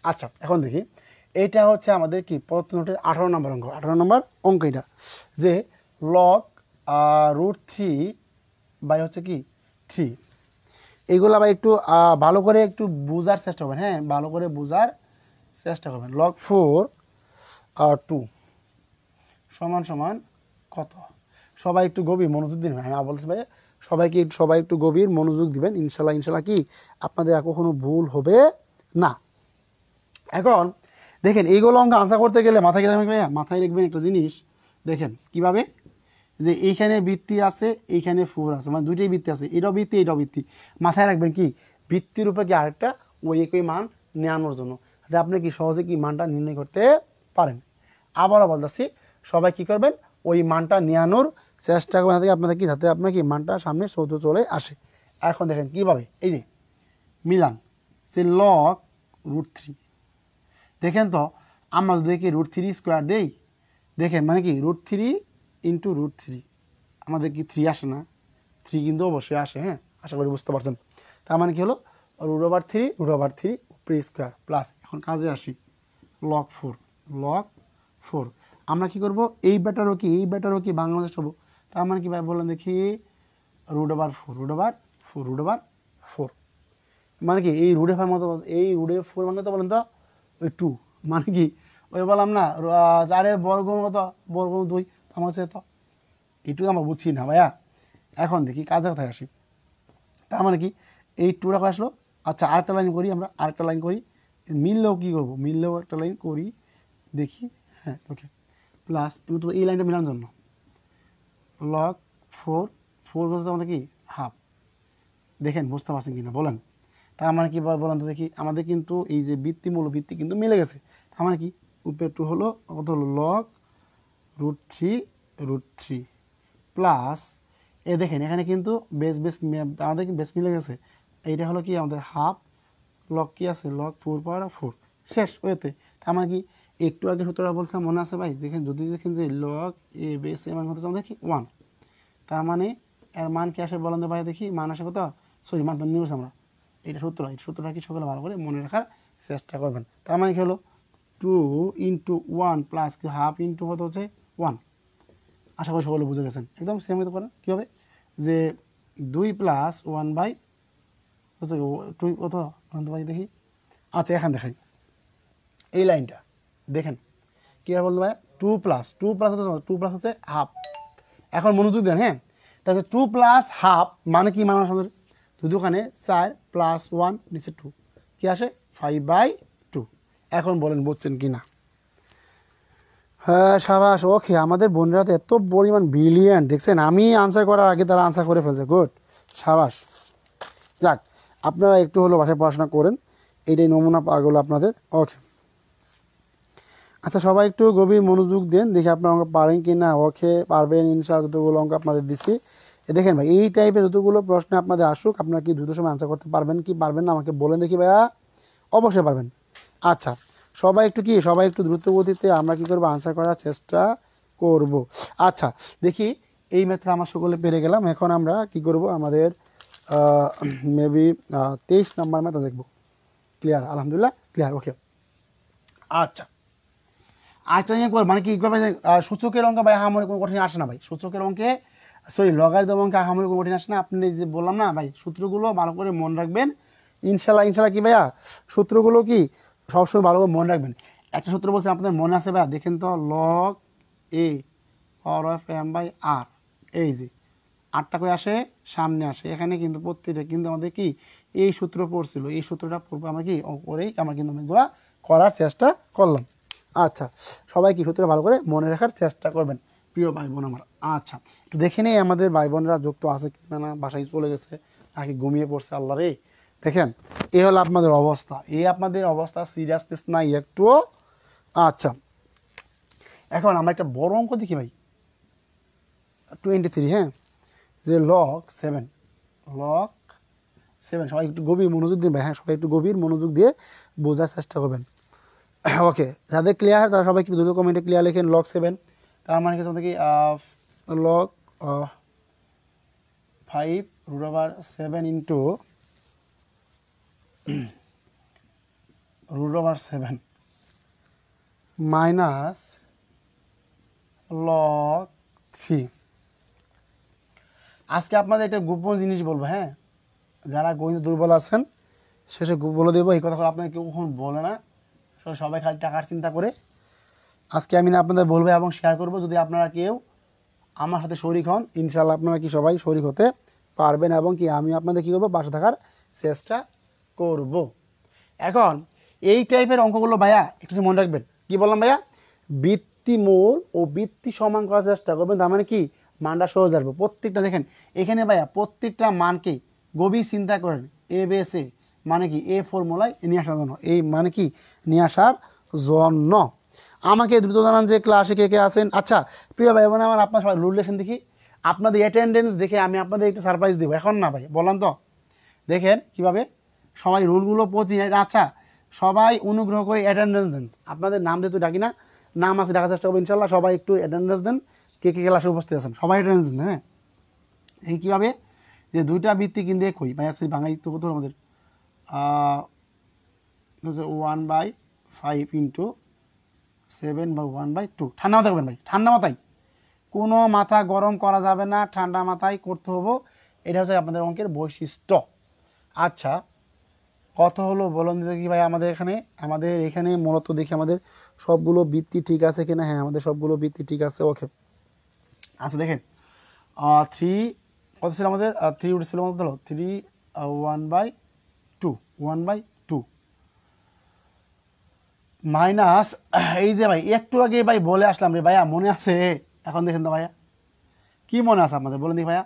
আচ্ছা এখন দেখি, এইটা হচ্ছে আমাদের কি পদার্থ নোটের 18 নম্বর অঙ্ক, 18 নম্বর অঙ্ক এটা, যে লগ √3 হচ্ছে কি 3, এইগুলা ভাই একটু ভালো করে একটু বোঝার চেষ্টা করবেন, হ্যাঁ ভালো করে বোঝার চেষ্টা করবেন। লগ 4/2 সমান কত, সবাই একটু গভীর মনোযোগ দিন, হ্যাঁ বলছি ভাই সবাই একটু গভীর মনোযোগ দিবেন, ইনশাল্লাহ কি আপনাদের কখনো ভুল হবে না। এখন দেখেন এইগুলো অঙ্ক আনসার করতে গেলে মাথায় রাখবেন একটা জিনিস, দেখেন কিভাবে, যে এইখানে বৃত্তি আছে, এইখানে 4 আছে, মানে দুইটাই বৃত্তি আছে, এটাও বৃত্তি, মাথায় রাখবেন কি বৃত্তির উপরে কি আরেকটা ওই একই মান নেওয়ানোর জন্য, যাতে আপনি কি সহজে কি মানটা নির্ণয় করতে পারেন। আবারও বলতেছি, সবাই কি করবেন ওই মানটা নেওয়ানোর চেষ্টা করবেন, আপনাদের কি যাতে আপনার কি মানটা সামনে সৌধ চলে আসে। এখন দেখেন কিভাবে, এই যে মিলান, যে লগ √3, দেখেন তো আমরা যদি কি √3² দেই, দেখেন মানে কি √3 × √3, আমাদের কি 3 আসে না, 3 কিন্তু অবশ্যই আসে, হ্যাঁ আশা করি বুঝতে পারছেন। তার মানে কি হলো √3 উপরে স্কোয়ার প্লাস, এখন কাজে আসি লগ 4, আমরা কি করব এই ব্যাটারও কি বাংলাদেশ হবো, তার মানে কি ভাই বললেন দেখি √4 মানে কি এই √4 মতো, এই √4 মানে তো বলেন তো ওই 2, মানে কি ওই বললাম না 4 বর্গমূল কত, বর্গমূল 2, আমার হচ্ছে তো এইটুকু আমরা বুঝছি না ভাইয়া। এখন দেখি কাজে কোথায় আসি, তার মানে কি এই 2 রাখা আসলো। আচ্ছা আরেকটা লাইন করি, আমরা আরেকটা লাইন করি, মিললেও কী করবো, মিললেও একটা লাইন করি দেখি, হ্যাঁ ওকে প্লাস, কিন্তু এই লাইনটা মেলানোর জন্য লগ 4 করতে আমাদের কি হাফ, দেখেন বুঝতে পারছেন কি না বলেন। তার মানে কি বলেন তো দেখি, আমাদের কিন্তু এই যে মূল বৃত্তি কিন্তু মিলে গেছে, তার মানে কি উপরে 2 হলো কত হলো লগ √3 প্লাস, এ দেখেন এখানে কিন্তু বেস আমাদের কি বেস মিলে গেছে, এইটা হলো কি আমাদের হাফ, লগ কি আছে লগ 4/4 শেষ ওয়েতে। তার মানে কি একটু আগে সূত্রটা বলছিলাম মনে আছে ভাই, যদি দেখেন যে লগ এ বেস এর মান হচ্ছে আমাদের কি 1, তার মানে এর মান কি আসে বলেন তো ভাই দেখি, মান আসে কত, সরি মান তো নিউজ আমরা, এটা সূত্রটা কি সকলে ভালো করে মনে রাখার চেষ্টা করবেন। তার মানে কি হলো 2 × 1 প্লাস কি হাফ ইন্টু কত হচ্ছে 1, আশা করি সকলে বুঝে গেছেন। একদম সেম হতে পারেন কী হবে, যে 2 + 1/, হচ্ছে 2 কত ভাই দেখি, আচ্ছা এখান দেখাই এই লাইনটা দেখেন কী আর বলতো ভাই 2+ হচ্ছে হাফ। এখন মনোযোগ দেন, হ্যাঁ তাহলে 2 + হাফ মানে কি মানে আমাদের যদি ওখানে 4 + 1 নিচে 2 কি আসে 5/2। এখন বলেন বুঝছেন কি না? হ্যাঁ সাবাস, ওকে আমাদের বোনেরা তো এত পরিমাণ ব্রিলিয়ান্ট, দেখছেন আমি আনসার করার আগে তারা আনসার করে ফেলছে, গুড সাবাস। যাক আপনারা একটু হলো বাসায় পড়াশোনা করেন, এইটাই নমুনা পাগল আপনাদের। ওকে আচ্ছা সবাই একটু গভীর মনোযোগ দেন, দেখি আপনার অঙ্ক পারেন কি না। ওকে পারবেন ইনশাআল্লাহ, যতগুলো অঙ্ক আপনাদের দিচ্ছি দেখেন ভাই, এই টাইপের যতগুলো প্রশ্ন আপনাদের আসুক আপনারা কি দ্রুত সময় আনসার করতে পারবেন কি পারবেন না আমাকে বলেন দেখি ভাইয়া, অবশ্যই পারবেন। আচ্ছা সবাই একটু কি, সবাই একটু দ্রুত গতিতে আমরা কি করবো, আনসার করার চেষ্টা করব। আচ্ছা দেখি, এই ম্যাথটা আমার সকলে পেরে গেলাম। এখন আমরা কি করব, আমাদের মেবি 23 নম্বর ম্যাথটা দেখব। ক্লিয়ার? আলহামদুলিল্লাহ ক্লিয়ার, ওকে। আচ্ছা আরেকটা নিয়ে মানে কি ভাই, সূচকের অঙ্কে ভাই আহামরি কোনো কঠিন আসে না ভাই, সূচকের অঙ্কে সরি লগারিদম অঙ্কে আহামরি কোনো কঠিন আসে না। আপনি যে বললাম না ভাই, সূত্রগুলো ভালো করে মনে রাখবেন, ইনশাল্লাহ ইনশাল্লাহ কি ভাইয়া, সূত্রগুলো কি সবসময় ভালো করে মনে রাখবেন। একটা সূত্র বলছে আপনাদের মনে আছে ভাইয়া, দেখেন তো, log A power of m by r, এই যে আটটা করে আসে সামনে আসে, এখানে কিন্তু প্রত্যেকটা কিন্তু আমাদের কি এই সূত্র পড়ছিল, এই সূত্রটা পড়বো আমরা কি করেই আমরা কিন্তু অনেকগুলো করার চেষ্টা করলাম। আচ্ছা সবাই কি সূত্র ভালো করে মনে রাখার চেষ্টা করবেন প্রিয় ভাই বোন আমার। আচ্ছা একটু দেখে নেই আমাদের ভাই বোনরা যুক্ত আছে কি না, বাসায় চলে গেছে নাকি ঘুমিয়ে পড়ছে, আল্লাহ রে। দেখেন এই হলো আপনাদের অবস্থা, এই আপনাদের অবস্থা সিরিয়াসনেস নাই একটুও। আচ্ছা এখন আমরা একটা বড় অঙ্ক দেখি ভাই, 23, হ্যাঁ, যে লগ 7, লগ 7, সবাই একটু গভীর মনোযোগ দিন ভাই, হ্যাঁ সবাই একটু গভীর মনোযোগ দিয়ে বোঝার চেষ্টা করবেন। ওকে যাদের ক্লিয়ার তারা সবাই কিন্তু দ্রুত কমেন্টে ক্লিয়ার লেখেন লগ 7। তার মানে কি কি লগ 5√7 ইন্টু √7 মাইনাস লগ 3। আজকে আপনাদের একটা গোপন জিনিস বলবো, হ্যাঁ, যারা গণিত দুর্বল আছেন শেষে বলে দেবো, এই কথা আপনাদের কেউ কখন বলে না, সবাই খালি টাকার চিন্তা করে। আজকে আমি না আপনাদের বলবো এবং শেয়ার করবো, যদি আপনারা কেউ আমার সাথে শরিক হন ইনশাল্লাহ আপনারা কি সবাই শরিক হতে পারবেন, এবং কি আমি আপনাদের কী করবো, পাশে থাকার চেষ্টা করব। এখন এই টাইপের অঙ্কগুলো ভাইয়া একটু মনে রাখবেন, কি বললাম ভাইয়া, বৃত্তিমূল ও বৃত্তি সমান করার চেষ্টা করবেন, তার মানে কি মানটা সহজ আসবে প্রত্যেকটা। দেখেন এখানে ভাইয়া প্রত্যেকটা মানকে গভীর চিন্তা করেন, এ বেসে মানে কি এ ফর্মুলায় নিয়ে আসার জন্য, এই মানে কি নিয়ে আসার জন্য। আমাকে দ্রুত জানান যে ক্লাসে কে কে আছেন। আচ্ছা প্রিয় ভাই বোন আমার, আপনার সবাই রুল লেখেন দেখি, আপনাদের অ্যাটেন্ডেন্স দেখে আমি আপনাদের একটু সারপ্রাইজ দেবো। এখন না ভাই বললাম তো, দেখেন কীভাবে সবাই রুলগুলো প্রতি। আচ্ছা সবাই অনুগ্রহ করে অ্যাটেন্ডেন্স দেন, আপনাদের নাম যেহেতু ডাকি না, নাম আছে ডাকার চেষ্টা করবো ইনশাল্লাহ। সবাই একটু অ্যাটেন্ডেন্স দেন, কে কে ক্লাসে উপস্থিত আছেন সবাই অ্যাটেন্ডেন্স দেন। হ্যাঁ এই কীভাবে, যে দুইটা বৃত্তি কিন্তু একই ভাই আছে, বাঙালি তো কত আমাদের 1/5 ইন্টু 7 বা 1/2। ঠান্ডা মাথায় করবেন ভাই, ঠান্ডা মাথায়, কোনো মাথা গরম করা যাবে না, ঠান্ডা মাথায় করতে হবো। এটা হচ্ছে আপনাদের অঙ্কের বৈশিষ্ট্য। আচ্ছা কত হলো বলুন দেখি ভাই, আমাদের এখানে মূলত দেখি আমাদের সবগুলো বৃত্তি ঠিক আছে কিনা। হ্যাঁ আমাদের সবগুলো বৃত্তি ঠিক আছে, ওকে। আচ্ছা দেখেন 3 কত ছিল আমাদের, 3 উঠেছিল কত হলো, 3 1/2 মাইনাস, এই যে ভাই একটু আগে ভাই বলে আসলাম রে ভাইয়া, মনে আছে? এখন দেখেন তো ভাইয়া কি মনে আছে আপনাদের, বলেন দেখি ভাইয়া।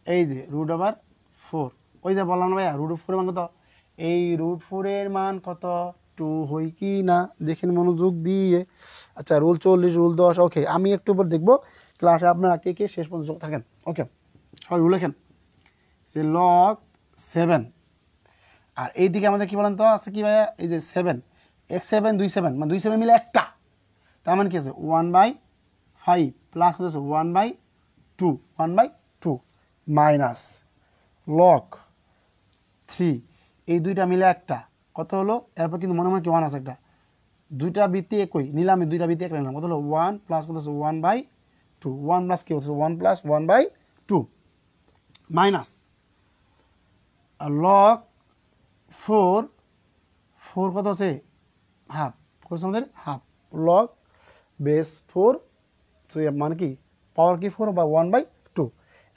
এই যে √4, ওই যে বললাম না ভাইয়া √4 মান কত, এই √4 মান কত 2 হই কি না, দেখেন মনোযোগ দিয়ে। আচ্ছা রুল 40 রুল 10, ওকে। আমি একটু পর দেখবো ক্লাসে আপনারা কে কে শেষ পর্যন্ত থাকেন, ওকে। সবাই রুল লেখেন, যে লগ 7, আর এইদিকে আমাদের কি বলেন তো আছে কি ভাইয়া, এই যে 7 x7 2/7 মানে 2/7 মিলে একটা, তার মানে কি আছে 1/5 প্লাস হচ্ছে 1/2 মাইনাস লগ 3, এই দুইটা মিলে একটা কত হলো, এরপর কিন্তু মনে মনে কি 1 আছে একটা, দুইটা বৃত্তি একই নিলাম, দুইটা বৃত্তি এক নিলাম, কত হলো 1 প্লাস কত হচ্ছে 1/2, 1 প্লাস কি হচ্ছে 1 প্লাস 1/2 মাইনাস লগ 4 কত হচ্ছে হাফ, কত আমাদের হাফ, লগ বেস 4, তো মানে কি পাওয়ার কি 4 বা 1/2।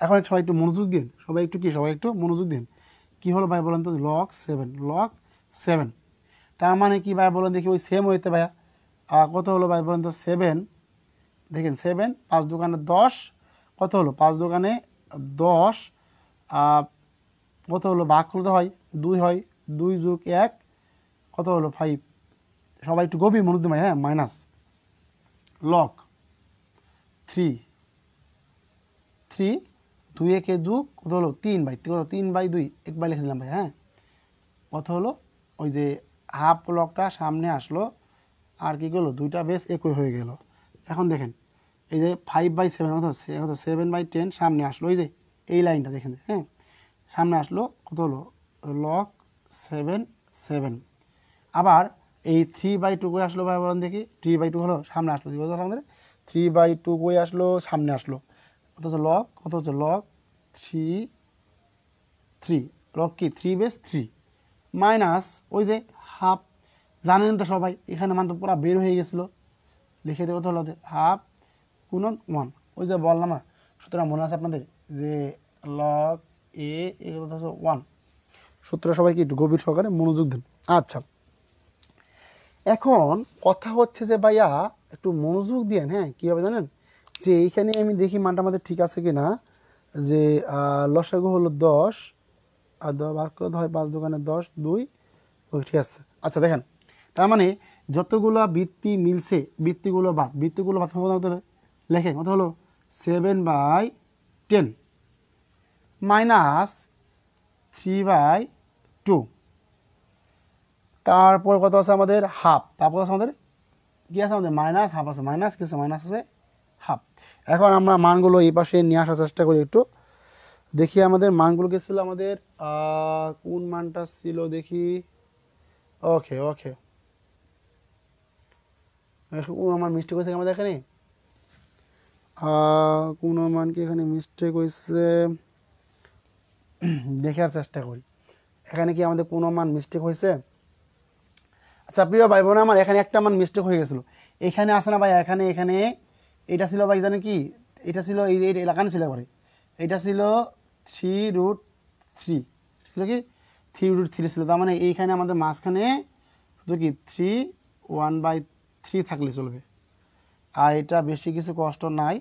এখন সবাই একটু মনোযোগ দিন, সবাই একটু মনোযোগ দিন। কি হলো ভাই বলেন তো, লগ 7, তার মানে কি ভাই বলেন দেখি, ওই সেম হইতে ভাইয়া কত হলো ভাই বলেন তো 7, দেখেন 7 5 দোকানে 10, কত হলো 5 দোকানে 10, কত হলো ভাগ করতে হয় 2 হয়, 2 যোগ 1 কত হলো 5। সবাই একটু গভীর মনোযোগ ভাই, হ্যাঁ, মাইনাস লগ 3 2 একে 2 কত হলো 3 বাই, কত 3/2 1 লিখে দিলাম ভাই, হ্যাঁ, কত হলো ওই যে হাফ লগটা সামনে আসলো, আর কি গেলো, দুইটা বেস একই হয়ে গেল। এখন দেখেন এই যে 5/7 অর্থাৎ 7/10 সামনে আসলো, এই যে এই লাইনটা দেখেন, হ্যাঁ সামনে আসলো, কত হলো লগ 7/7। আবার এই 3/2 কই আসলো ভাই বলেন দেখি, 3/2 হলো সামনে আসলো, আমাদের 3/2 কই আসলো সামনে আসলো, কত হচ্ছে লগ, কত হচ্ছে লগ 3 লগ কি 3/3 মাইনাস ওই যে হাফ, জানেন তো সবাই এখানে মান তো পুরো বের হয়ে গেছিলো, লিখে দেবো, হলো হাফ গুণন 1, ওই যে বললাম না। সুতরাং মনে আছে আপনাদের যে লগ এ হচ্ছে 1। সূত্রটা সবাই কি একটু গভীর সহকারে মনোযোগ দেন। আচ্ছা, এখন কথা হচ্ছে যে ভাইয়া একটু মনোযোগ দিয়েন, হ্যাঁ কীভাবে জানেন, যে এইখানে আমি দেখি মানটা আমাদের ঠিক আছে কি না, যে লসাগু হলো 10 আর ভাগ করতে হয় 5 দোকানে 10 2, ওই ঠিক আছে। আচ্ছা দেখেন, তার মানে যতগুলো বৃত্তি মিলছে বৃত্তিগুলো বাদ লেখেন, কত হলো 7/10 মাইনাস 3/2, তারপর কত আছে আমাদের হাফ, তারপর আছে আমাদের কী আছে, আমাদের মাইনাস হাফ আছে, মাইনাস কি আছে, মাইনাস আছে হাফ। এখন আমরা মানগুলো এই পাশে নিয়ে আসার চেষ্টা করি একটু, দেখি আমাদের মানগুলো কি ছিল, আমাদের কোন মানটা ছিল দেখি, ওকে ওকে আমার মিস্টেক হয়েছে আমাদের এখানে, কোন মান কি এখানে মিস্টেক হয়েছে দেখার চেষ্টা করি, এখানে কি আমাদের কোনো মান মিস্টেক হয়েছে। আচ্ছা প্রিয় ভাই বোন আমার, এখানে একটা মান মিস্টেক হয়ে গেছিলো, এখানে আসে না ভাই, এখানে এখানে এটা ছিল ভাই জানে কি, এটা ছিল এই এলাকানে ছিল পরে, এটা ছিল 3√3 ছিল কি 3√3 ছিল, তার মানে এইখানে আমাদের মাঝখানে শুধু কি 3 1/3 থাকলে চলবে, আর এটা বেশি কিছু কষ্ট নাই,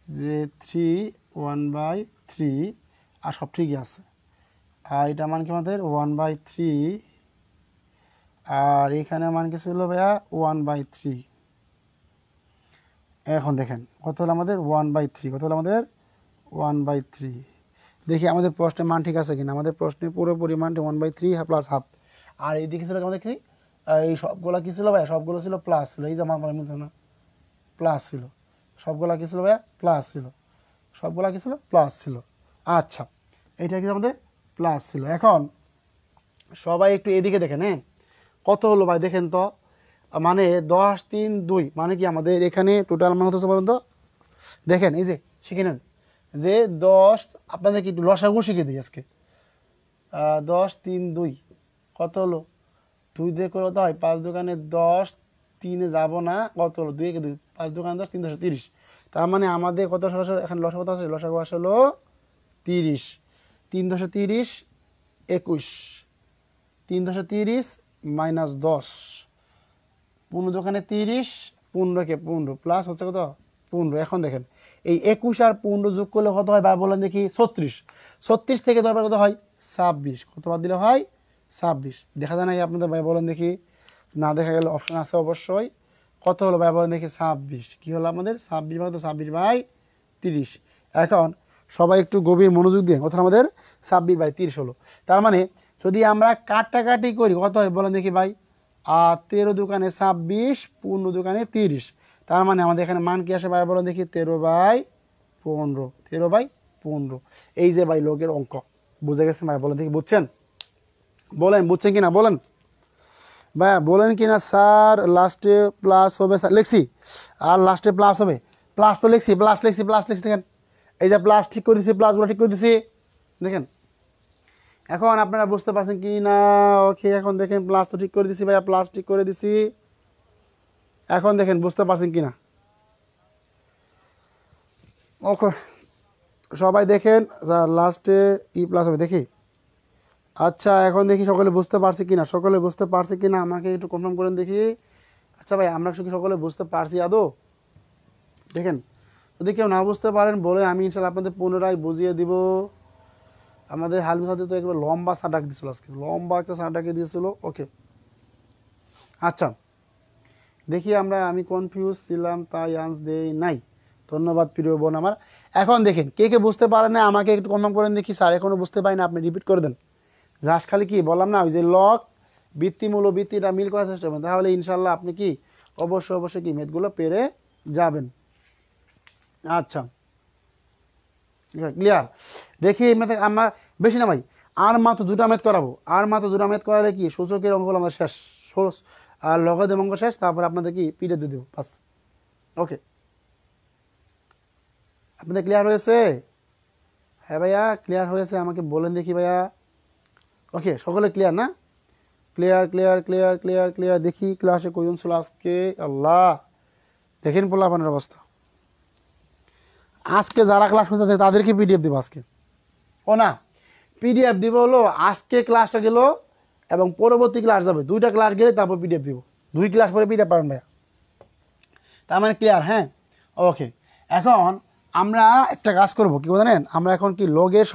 যে 3 1/3 আর সব ঠিকই আছে, আর এটা মান কি আমাদের 1/3, আর এখানে মান কি ছিল ভাইয়া 1/3। এখন দেখেন কত হলো আমাদের 1/3, কত হলো আমাদের 1/3। দেখি আমাদের প্রশ্নের মান ঠিক আছে কিনা, আমাদের প্রশ্নের পুরোপুরি মানটি 1/3 প্লাস হাফ, আর এইদিকে ছিল আমাদের কি এই সবগুলো কী ছিল ভাইয়া, সবগুলো ছিল প্লাস ছিল, এই যে আমার মনে না প্লাস ছিল, সবগুলা কী ছিল ভাইয়া প্লাস ছিল, সবগুলা কী ছিল প্লাস ছিল। আচ্ছা এইটা কি আমাদের প্লাস ছিল। এখন সবাই একটু এদিকে দেখেন, হ্যাঁ কত হলো ভাই দেখেন তো, মানে 10 3 2 মানে কি আমাদের এখানে টোটাল মান হতে বলুন তো, দেখেন এই যে শিখে নেন যে 10, আপনাদের কি একটু লসাগু শিখে দিই আজকে, 10 3 2 কত হলো, 2 দিয়ে কত হয় 5 দোকানে 10, 3 যাব না, কত হলো 2 কে 2, 5 দোকানে 10, 3 × 30, তার মানে আমাদের কত এখানে লসাগু কত আছে, লসাগু আসলো 30, 3 × 30 21, 3 × 30 মাইনাস 10, 15 দোকানে 30, 15 কে 15 প্লাস হচ্ছে কত 15। এখন দেখেন এই 21 আর 15 যোগ করলে কত হয় ভাই বলেন দেখি, 36, 36 থেকে দরবার কত হয় 26, কত বাদ দিলে হয় 26, দেখা যায় নাকি আপনাদের ভাই বলেন দেখি, না দেখা গেলে অপশন আছে অবশ্যই, কত হলো ভাই বলেন দেখি 26, কী হলো আমাদের 26/30। এখন সবাই একটু গভীর মনোযোগ দিয়ে, কথা আমাদের 26/30 হলো, তার মানে যদি আমরা কাটাকাটি করি কত হয় বলেন দেখি ভাই, 13 দোকানে 26, 15 দোকানে 30, তার মানে আমাদের এখানে মান কি আসে ভাই বলেন দেখি 13/15, 13/15, এই যে ভাই লোকের অঙ্ক বুঝে গেছেন ভাই বলেন দেখি, বুঝছেন বলেন, বুঝছেন কিনা বলেন ভাই, বলেন কিনা স্যার, লাস্টে প্লাস হবে স্যার লিখছি, আর লাস্টে প্লাস হবে, প্লাস তো লিখছি, প্লাস লিখছি দেখেন, এই যে প্লাস ঠিক করে দিছি, প্লাসগুলো ঠিক করে দিছি দেখেন। এখন আপনারা বুঝতে পারছেন কি না, ওকে এখন দেখেন প্লাস তো ঠিক করে দিছি ভাইয়া, প্লাস ঠিক করে দিছি, এখন দেখেন বুঝতে পারছেন কি না, ওকে সবাই দেখেন লাস্টে ই প্লাস হবে দেখি। আচ্ছা এখন দেখি সকলে বুঝতে পারছি কিনা, সকলে বুঝতে পারছে কিনা আমাকে একটু কনফার্ম করেন দেখি। আচ্ছা ভাই আমরা সকলে বুঝতে পারছি আদৌ, দেখেন যদি কেউ না বুঝতে পারেন বলেন, আমি ইনশাল্লাহ আপনাদের পুনরায় বুঝিয়ে দিব। আমাদের হালিম সাথে তো একবার লম্বা সাটাক দিয়েছিল, আজকে লম্বা একটা সাটাকে দিয়েছিল, ওকে আচ্ছা দেখি আমি কনফিউজ ছিলাম তাই আনসার দেই নাই, ধন্যবাদ প্রিয় বোন আমার। এখন দেখেন কে কে বুঝতে পারেন না আমাকে একটু কনফার্ম করেন দেখি, স্যার এখনও বুঝতে পারি না, আপনি রিপিট করে দেন, জাস্ট খালি কি বললাম না ওই যে লগ বৃত্তিমূল ও বৃত্তিটা মিল করার চেষ্টা করবেন, তাহলে ইনশাল্লাহ আপনি কি অবশ্যই কি ম্যাথগুলো পেরে যাবেন। আচ্ছা ক্লিয়ার। দেখি ম্যাথ আমরা বেশি না ভাই, আর মাত্র 2টা ম্যাথ করাবো, আর মাত্র 2টা ম্যাথ করালে কি সূচকের অঙ্কগুলো আমাদের শেষ, আর লগারিদম অঙ্ক শেষ, তারপর আপনাদের কি পিডিএফ দিয়ে দেবো বাস। ওকে, আপনাদের ক্লিয়ার হয়েছে? হ্যাঁ ভাইয়া ক্লিয়ার হয়েছে, আমাকে বলেন দেখি ভাইয়া। ওকে সকলে ক্লিয়ার না? Clear clear clear clear clear. দেখি ক্লাসে কয়জন ছিল আজকে? আল্লাহ, দেখেন পোলাপানের অবস্থা। আজকে যারা ক্লাস করতে তাদেরকে পিডিএফ দেবো আজকে। ও না, পিডিএফ দিব হলো আজকে ক্লাসটা গেল এবং পরবর্তী ক্লাস যাবে, 2টা ক্লাস গেলে তারপর পিডিএফ দিব, 2 ক্লাস পরে পিডিএফ পাবেন ভাইয়া। তার মানে ক্লিয়ার? হ্যাঁ ওকে। এখন আমরা একটা কাজ করব, কি জানেন, আমরা এখন কি লগের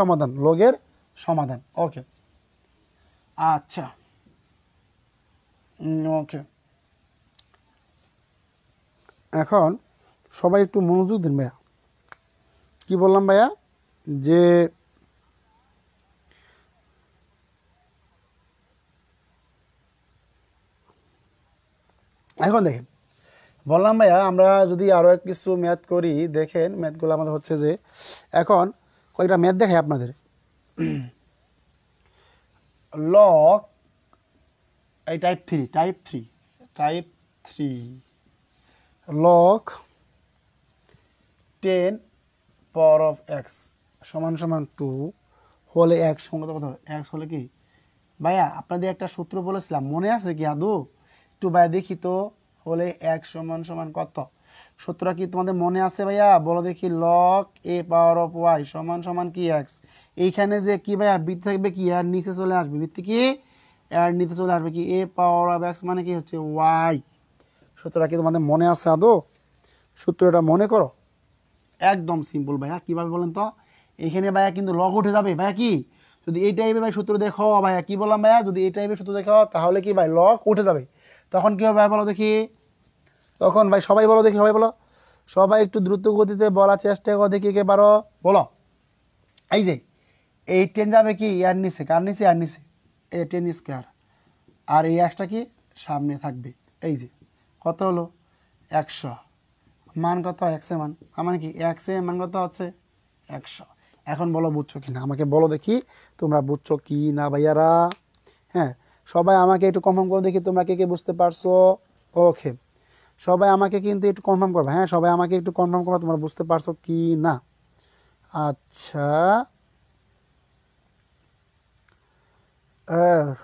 সমাধান। ওকে আচ্ছা ওকে, এখন সবাই একটু মনোযোগ দিন ভাইয়া। কি বললাম ভাইয়া, যে এখন দেখেন, বললাম ভাইয়া আমরা যদি আরও কিছু ম্যাথ করি, দেখেন ম্যাথগুলো আমাদের হচ্ছে যে, এখন কয়েকটা ম্যাথ দেখাই আপনাদের। লগ এই type three log 10 power of x সমান 2 হলে এক্স সংখ্যা কত? এক্স হলে কি ভাইয়া আপনাদের একটা সূত্র বলেছিলাম, মনে আছে কি আদৌ? একটু ভাইয়া দেখি তো, হলে এক্স সমান কত? সূত্রটা কি তোমাদের মনে আছে ভাইয়া? বলো দেখি। Log A power of y সমান কি এক্স। এইখানে যে কি ভাইয়া বৃত্তি থাকবে কি, আর নিচে চলে আসবে বৃত্তি কি, আর নিচে চলে আসবে কি এ পাওয়ার অফ এক্স, মানে কি হচ্ছে ওয়াই। সূত্রটা কি তোমাদের মনে আছে আদৌ? সূত্রটা মনে করো, একদম সিম্পল ভাইয়া। কীভাবে বলেন তো, এইখানে ভাইয়া কিন্তু লগ উঠে যাবে ভাইয়া। কি যদি এই টাইপের ভাই সূত্র দেখো ভাইয়া, কি বললাম ভাইয়া, যদি এই টাইপের সূত্র দেখো তাহলে কি ভাই লগ উঠে যাবে। তখন কী হবে ভাই বলো দেখি? তখন ভাই সবাই বলো দেখি, সবাই বলো, সবাই একটু দ্রুত গতিতে বলার চেষ্টা করো দেখি, কে পারো বলো। এই যে এই 10 যাবে কি আর নিচে, কার নিচে? আর নিচে এই 10 স্কোয়ার, আর এই এক্সটা কি সামনে থাকবে। এই যে কত হলো 100, মান কত? এক্সের মান, মানে কি এক্সের মান কত হচ্ছে 100। এখন বলো বুঝছো কি না, আমাকে বলো দেখি তোমরা বুঝছো কি না ভাইয়ারা। হ্যাঁ সবাই আমাকে একটু কনফার্ম করো দেখি, তোমরা কে বুঝতে পারছো? ওকে সবাই আমাকে কিন্তু একটু কনফার্ম করবে। হ্যাঁ সবাই আমাকে একটু কনফার্ম করো তোমরা বুঝতে পারছো কি না। আচ্ছা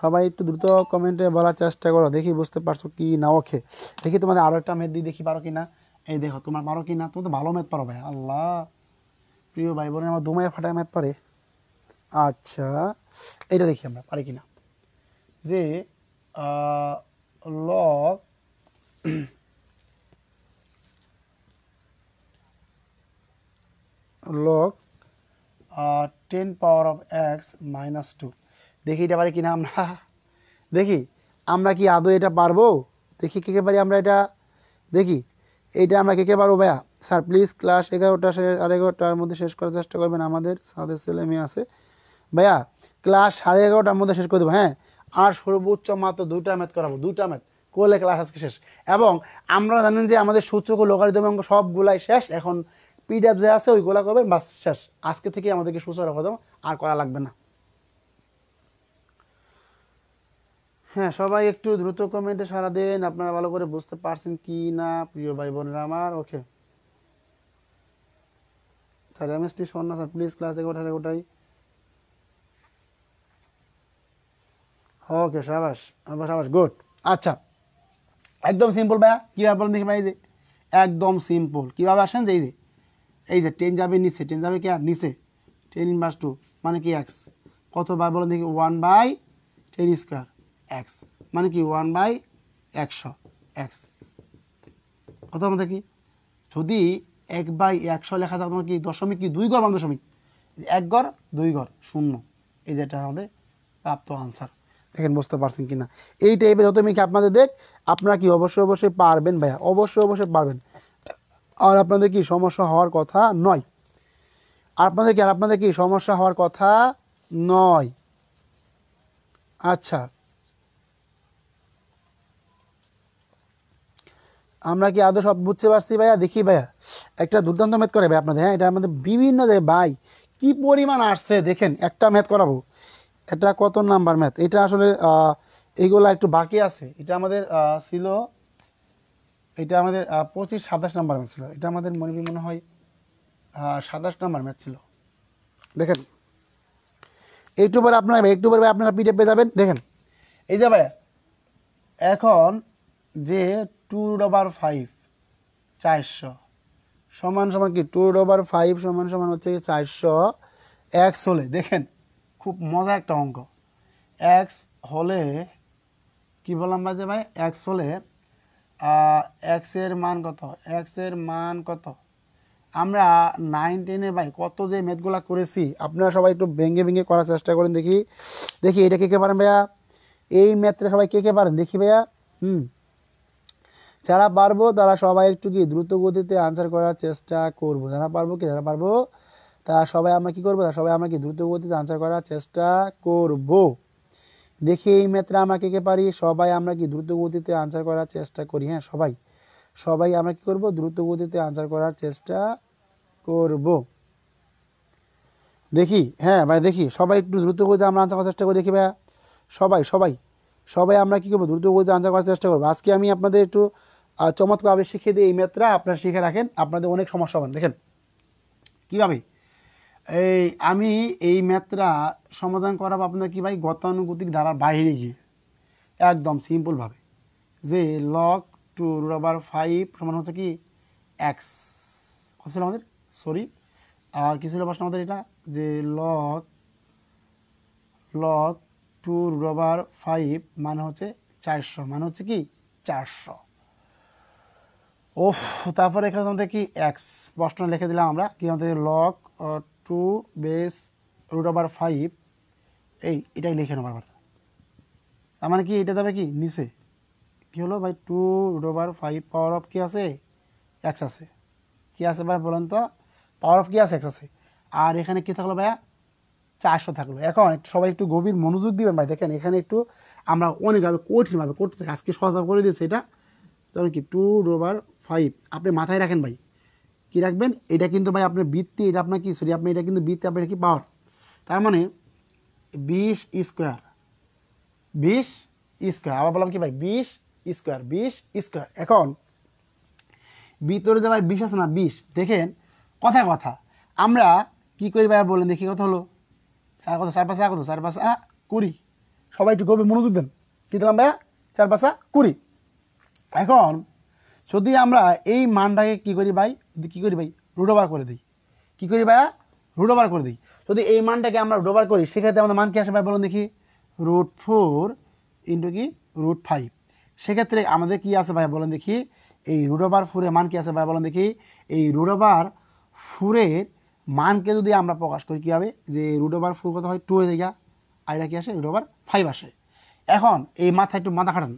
সবাই একটু দ্রুত কমেন্টে বলার চেষ্টা করো দেখি বুঝতে পারছো কি না। ওকে দেখি তোমাদের আরও একটা ম্যাথ দিই, দেখি পারো কি না। এই দেখো তোমার পারো কি না, তুমি তো ভালো ম্যাথ পারো ভাই। আল্লাহ, প্রিয় ভাই বোনের আমার দুমায় ফাটায় ম্যাথ পারে। আচ্ছা এটা দেখি আমরা পারি কি না, যে log log 10 power of x -2, দেখি এটা পারি কিনা আমরা। দেখি আমরা কি আদৌ এটা পারবো, দেখি কে পারি আমরা এটা। দেখি এইটা আমরা কে পারবো ভাইয়া? স্যার প্লিজ ক্লাস 11টার মধ্যে শেষ করার চেষ্টা করবেন, আমাদের সাথে ছেলে মেয়ে আছে ভাইয়া। ক্লাস 11:30টার মধ্যে শেষ করে দেবো। হ্যাঁ আর সর্বোচ্চ মাত্র 2টা ম্যাথ করাবো, 2টা ম্যাথ করলে ক্লাস আজকে শেষ। এবং আমরা জানেন যে আমাদের সূচক ও লগারিদম অঙ্ক সবগুলাই শেষ, এখন পিডিএফ যে আছে ওইগুলা করবেন বাস, শেষ। আজকে থেকে আমাদেরকে সূচক লগারিদম আর করা লাগবে না। হ্যাঁ সবাই একটু দ্রুত কমেন্টে সাড়া দেন, আপনারা ভালো করে বুঝতে পারছেন কি না প্রিয় ভাই বোনেরা আমার। ওকে স্যার এমএসটি শোন না স্যার প্লিজ, ক্লাস 11:30টাই। ওকে সাবাস সাবাস, গুড। আচ্ছা একদম সিম্পল ভাইয়া, কীভাবে বলেন দেখি ভাই? এই যে একদম সিম্পল, কীভাবে আসেন যে এই যে 10 যাবে নিচে, 10 যাবে কি আর নিচে, 10 ইনভার্স 2 মানে কি এক্স, কতবার বলেন দেখি? 1/10 স্কোয়ার এক্স, মানে কি 1/100 এক্স। কত আমাদের কি, যদি 1/100 লেখা যায় তোমার কি দশমিক, কি 2 ঘর, দশমিক 1 ঘর 2 ঘর 0, এই যেটা আমাদের প্রাপ্ত আনসার। দেখেন বুঝতে পারছেন কি না? এই টাইপের যত মিকে আপনাদের দেখ, আপনারা কি অবশ্যই পারবেন ভাইয়া, অবশ্যই পারবেন। আর আপনাদের কি সমস্যা হওয়ার কথা নয়, আপনাদের কি সমস্যা হওয়ার কথা নয়। আচ্ছা আমরা কি আদৌ সব বুঝতে পারছি ভাইয়া? দেখি ভাইয়া একটা দুর্দান্ত ম্যাথ করে ভাই আপনাদের, হ্যাঁ এটা আমাদের বিভিন্ন জায়গায় ভাই কি পরিমাণ আসছে দেখেন। একটা ম্যাথ করাবো, এটা কত নাম্বার ম্যাথ? এটা আসলে এইগুলা একটু বাকি আছে। এটা আমাদের ছিল, এটা আমাদের 25-27 নাম্বার ম্যাথ ছিল। এটা আমাদের মনে হয় 27 নাম্বার ম্যাথ ছিল। দেখেন একটু পরে আপনারা পিডিএফ পেয়ে যাবেন। দেখেন এই যে ভাইয়া এখন যে 2/5 400 সমান সমান কি 2/5 সমান সমান হচ্ছে 400 এক্স হলে, দেখেন খুব মজা একটা অঙ্ক। এক্স হলে কি বললাম ভাই যে ভাই এক্স হলে এক্সের মান কত? এক্সের মান কত? আমরা 9-10-এ ভাই কত যে ম্যাথগুলো করেছি, আপনারা সবাই একটু ভেঙে ভেঙে করার চেষ্টা করেন। দেখি দেখি এটা কে কে পারেন ভাইয়া? এই ম্যাথটা সবাই কে কে পারেন দেখি ভাইয়া। যারা পারবো তারা সবাই একটু কি দ্রুত গতিতে আনসার করার চেষ্টা করব। যারা পারবো তারা সবাই আমরা কি করবো? সবাই আমরা কি দ্রুত গতিতে আনসার করার চেষ্টা করব। দেখি এই ম্যাথটা আমরা কে কে পারি? সবাই আমরা কি দ্রুত গতিতে আনসার করার চেষ্টা করি। হ্যাঁ সবাই আমরা কি করব? দ্রুত গতিতে আনসার করার চেষ্টা করব। দেখি হ্যাঁ ভাই, দেখি সবাই একটু দ্রুত গতিতে আমরা আনসার করার চেষ্টা করি। দেখি ভাইয়া সবাই আমরা কি করবো? দ্রুত গতিতে আনসার করার চেষ্টা করবো। আজকে আমি আপনাদের একটু চমৎকারভাবে শিখিয়ে দিই এই ম্যাথটা, আপনারা শিখে রাখেন, আপনাদের অনেক সমস্যা হবেন। দেখেন কীভাবে আমি এই ম্যাথটা সমাধান করাবো আপনাদের কি ভাই গতানুগতিক ধারার বাইরে গিয়ে একদম সিম্পলভাবে, যে log 2/5 সমান হচ্ছে কি এক্স ছিল আমাদের, সরি কী ছিল প্রশ্ন আমাদের? এটা যে log 2/5 মানে হচ্ছে 400, মানে হচ্ছে কি 400। তারপরে এখানে আমাদের কি এক্স প্রশ্ন লিখে দিলাম আমরা কি আমাদের log 2√5 এটাই লিখে নেব আবার। তার মানে কি এটা যাবে কি নিচে, কি হলো ভাই 2/5 পাওয়ার অফ কি আছে? এক্স আছে। কি আছে ভাই বলেন তো? পাওয়ার অফ কি আছে? এক্স আছে। আর এখানে কি থাকলো ভাইয়া? 400 থাকলো। এখন সবাই একটু গভীর মনোযোগ দিবেন ভাই। দেখেন এখানে একটু আমরা অনেকভাবে কঠিনভাবে করতে চাই, আজকে সহজভাবে করে দিয়েছে এটা। তখন কি 2/5 আপনি মাথায় রাখেন ভাই, কি রাখবেন? এটা কিন্তু ভাই আপনার বৃত্তি, এটা আপনার কি সরি আপনি এটা কিন্তু বৃত্তি, আপনার কি পাওয়ার। তার মানে 20 স্কোয়ার আবার বললাম কি ভাই 20 স্কোয়ার। এখন ভিতরে যে ভাই 20 আছে না 20, দেখেন কথা আমরা কি করি ভাই বলেন দেখি, কত হলো? 4 কত? 4 5 কত? 4 5 20। সবাই একটু গভীর মনোযোগ দেন। কী দিলাম ভাইয়া? 4 5 20। এখন যদি আমরা এই মানটাকে কি করি ভাই রুট ওভার করে দিই। কি করি ভাইয়া? রুট ওভার করে দিই। যদি এই মানটাকে আমরা রুট ওভার করি সেক্ষেত্রে আমাদের মান কি আসে ভাই বলুন দেখি? √4 ইন্টু কি √5। সেক্ষেত্রে আমাদের কি আছে ভাই বলেন দেখি? এই √4-এর মান কি আছে ভাই বলেন দেখি? এই √4-এর মানকে যদি আমরা প্রকাশ করি কী হবে? যে √4 কত হয়? 2 হয়ে যায়, আর এটা কি আসে? √5 আসে। এখন এই একটু মাথা খাটান,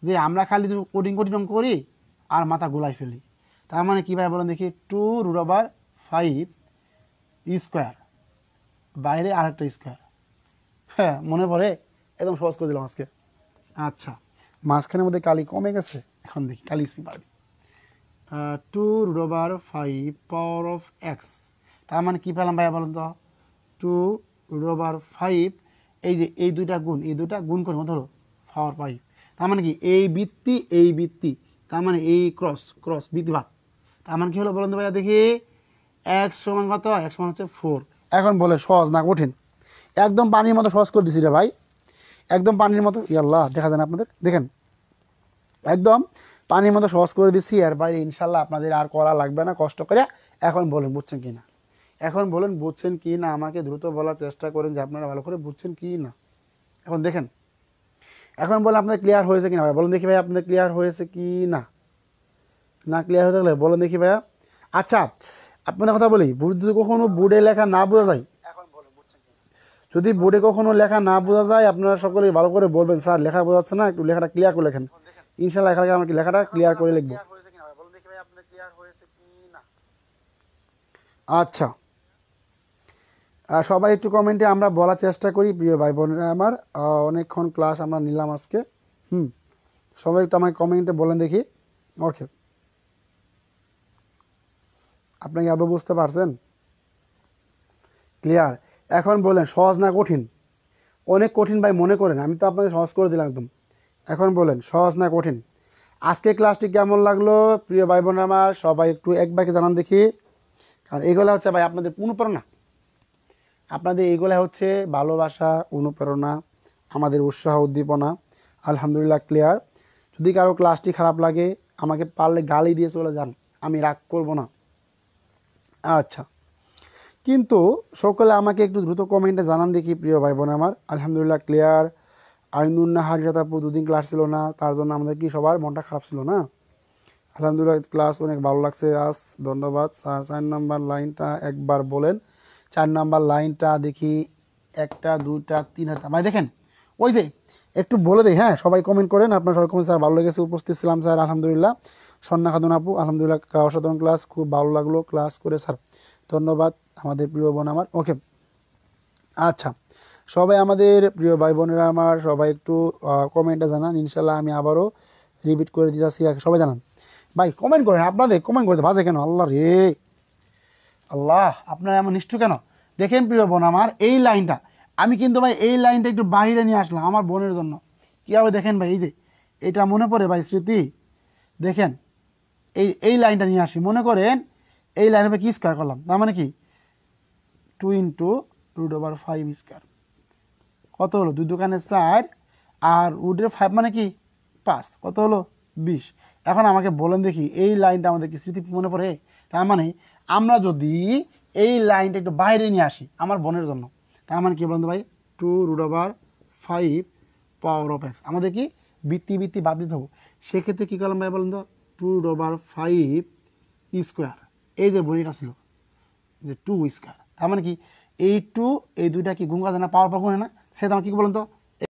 যে আমরা খালি কঠিন অঙ্ক করি আর মাথা গোলাই ফেলি। তার মানে কী ভাই বলেন দেখি? 2√5 স্কোয়ার, বাইরে আরেকটা স্কোয়ার। হ্যাঁ মনে পড়ে? একদম সহজ করে দিলাম আজকে। আচ্ছা মাঝখানের মধ্যে কালি কমে গেছে, এখন দেখি কালি স্পিড পারবি। 2√5 পাওয়ার অফ এক্স, তার মানে কী পেলাম ভাইয়া বলেন তো? 2√5 এই দুইটা গুণ করে ধরো পাওয়ার 5। তার মানে কি এই বৃত্তি, তার মানে এই ক্রস বৃত্তিভাগ। তার মানে কী হলো বলেন তো ভাইয়া দেখি? এক্স সমান কত? এক্স সমান হচ্ছে 4। এখন বলে সহজ না কঠিন? একদম পানির মতো সহজ করে দিছি রে ভাই, একদম পানির মতো। ইয়াল্লাহ দেখা যায় না আপনাদের? দেখেন একদম পানির মতো সহজ করে দিচ্ছি। এর বাইরে ইনশাল্লাহ আপনাদের আর করা লাগবে না কষ্ট করে। এখন বলেন বুঝছেন কি না? আমাকে দ্রুত বলার চেষ্টা করেন যে আপনারা ভালো করে বুঝছেন কি না। এখন দেখেন, এখন বলেন আপনাদের ক্লিয়ার হয়েছে কি না ভাই বলেন দেখি? ভাই আপনাদের ক্লিয়ার হয়েছে কি না? না ক্লিয়ার হয়ে থাকলে বলেন দেখি ভাইয়া। আচ্ছা আপনাদের কথা বলি, যদি কখনো বোর্ডে লেখা না বোঝা যায়, যদি বোর্ডে কখনো লেখা না বোঝা যায় আপনারা সকলে ভালো করে বলবেন, স্যার লেখা বোঝাচ্ছে না, একটু লেখাটা ক্লিয়ার করে লেখেন। ইনশাল্লাহ এখানে আমরা লেখাটা ক্লিয়ার করে লিখবো। আচ্ছা সবাই একটু কমেন্টে আমরা বলার চেষ্টা করি। প্রিয় ভাই বোনেরা আমার, অনেকক্ষণ ক্লাস আমরা নিলাম আজকে। সবাই একটু আমাকে কমেন্টে বলেন দেখি। ওকে। আপনি কি আদৌ বুঝতে পারছেন? ক্লিয়ার? এখন বলেন সহজ না কঠিন? অনেক কঠিন ভাই মনে করেন, আমি তো আপনাকে সহজ করে দিলাম একদম। এখন বলেন সহজ না কঠিন? আজকে ক্লাসটি কেমন লাগলো প্রিয় ভাই বোন আমার? সবাই একটু এক ভাইকে জানান দেখি। কারণ এগুলো হচ্ছে ভাই আপনাদের অনুপ্রেরণা, আপনাদের এগুলো হচ্ছে ভালোবাসা, অনুপ্রেরণা, আমাদের উৎসাহ উদ্দীপনা। আলহামদুলিল্লাহ ক্লিয়ার। যদি কারো ক্লাসটি খারাপ লাগে আমাকে পারলে গালি দিয়ে চলে যান, আমি রাগ করব না। আচ্ছা, কিন্তু সকলে আমাকে একটু দ্রুত কমেন্টে জানান দেখি প্রিয় ভাই বোন আমার। আলহামদুলিল্লাহ ক্লিয়ার। আইনুন্না হারিরাত আপু দুদিন ক্লাস ছিল না, তার জন্য আমাদের কি সবার মনটা খারাপ ছিল না? আলহামদুলিল্লাহ ক্লাস অনেক ভালো লাগছে আজ, ধন্যবাদ স্যার। 4 নাম্বার লাইনটা একবার বলেন। 4 নাম্বার লাইনটা দেখি, 1টা 2টা 3টা ভাই দেখেন, ওই যে একটু বলে দেই, হ্যাঁ সবাই কমেন্ট করেন, আপনার সবাই কমেন্ট স্যার ভালো লেগেছে, উপস্থিত ছিলাম স্যার আলহামদুলিল্লাহ। সন্না খাতুন আপু আলহামদুলিল্লাহ অসাধারণ ক্লাস, খুব ভালো লাগলো ক্লাস করে স্যার, ধন্যবাদ আমাদের প্রিয় বোন আমার। ওকে, আচ্ছা সবাই আমাদের প্রিয় ভাই বোনেরা আমার সবাই একটু কমেন্টে জানান, ইনশাল্লাহ আমি আবারও রিপিট করে দিতেছি, সবাই জানান ভাই, কমেন্ট করেন, আপনাদের কমেন্ট করতে বাজে কেন? আল্লাহ রে আল্লাহ, আপনারা এমন নিষ্ঠুর কেন? দেখেন প্রিয় বোন আমার, এই লাইনটা আমি কিন্তু ভাই এই লাইনটা একটু বাইরে নিয়ে আসলাম আমার বোনের জন্য। কীভাবে দেখেন ভাই, এই যে এটা মনে পড়ে ভাই স্মৃতি, দেখেন এই লাইনটা নিয়ে আসি, মনে করেন এই লাইনে কি স্কোয়ার করলাম, তার মানে কি 2 × √5 স্কোয়ার, কত হলো? 2 দোকানে 4 আর √5 মানে কি 5, কত হলো 20। এখন আমাকে বলেন দেখি এই লাইনটা আমাদের কি স্মৃতি মনে পড়ে? তার মানে আমরা যদি এই লাইনটা একটু বাইরে নিয়ে আসি আমার বোনের জন্য, তার মানে কি বলেন তো ভাই, 2√5 পাওয়ার অফ এক্স, আমাদের কি বৃত্তি বাদ দিতে হবে। সেক্ষেত্রে কী করলাম ভাই বলেন তো, 2/5 স্কোয়ার, এই যে বইটা ছিল যে 2 স্কোয়ার, তার মানে কি এই 2 এই দুইটা কি গুণ কাজ না, পাওয়ার পর গুণে না, সেটা আমার কী বলেন তো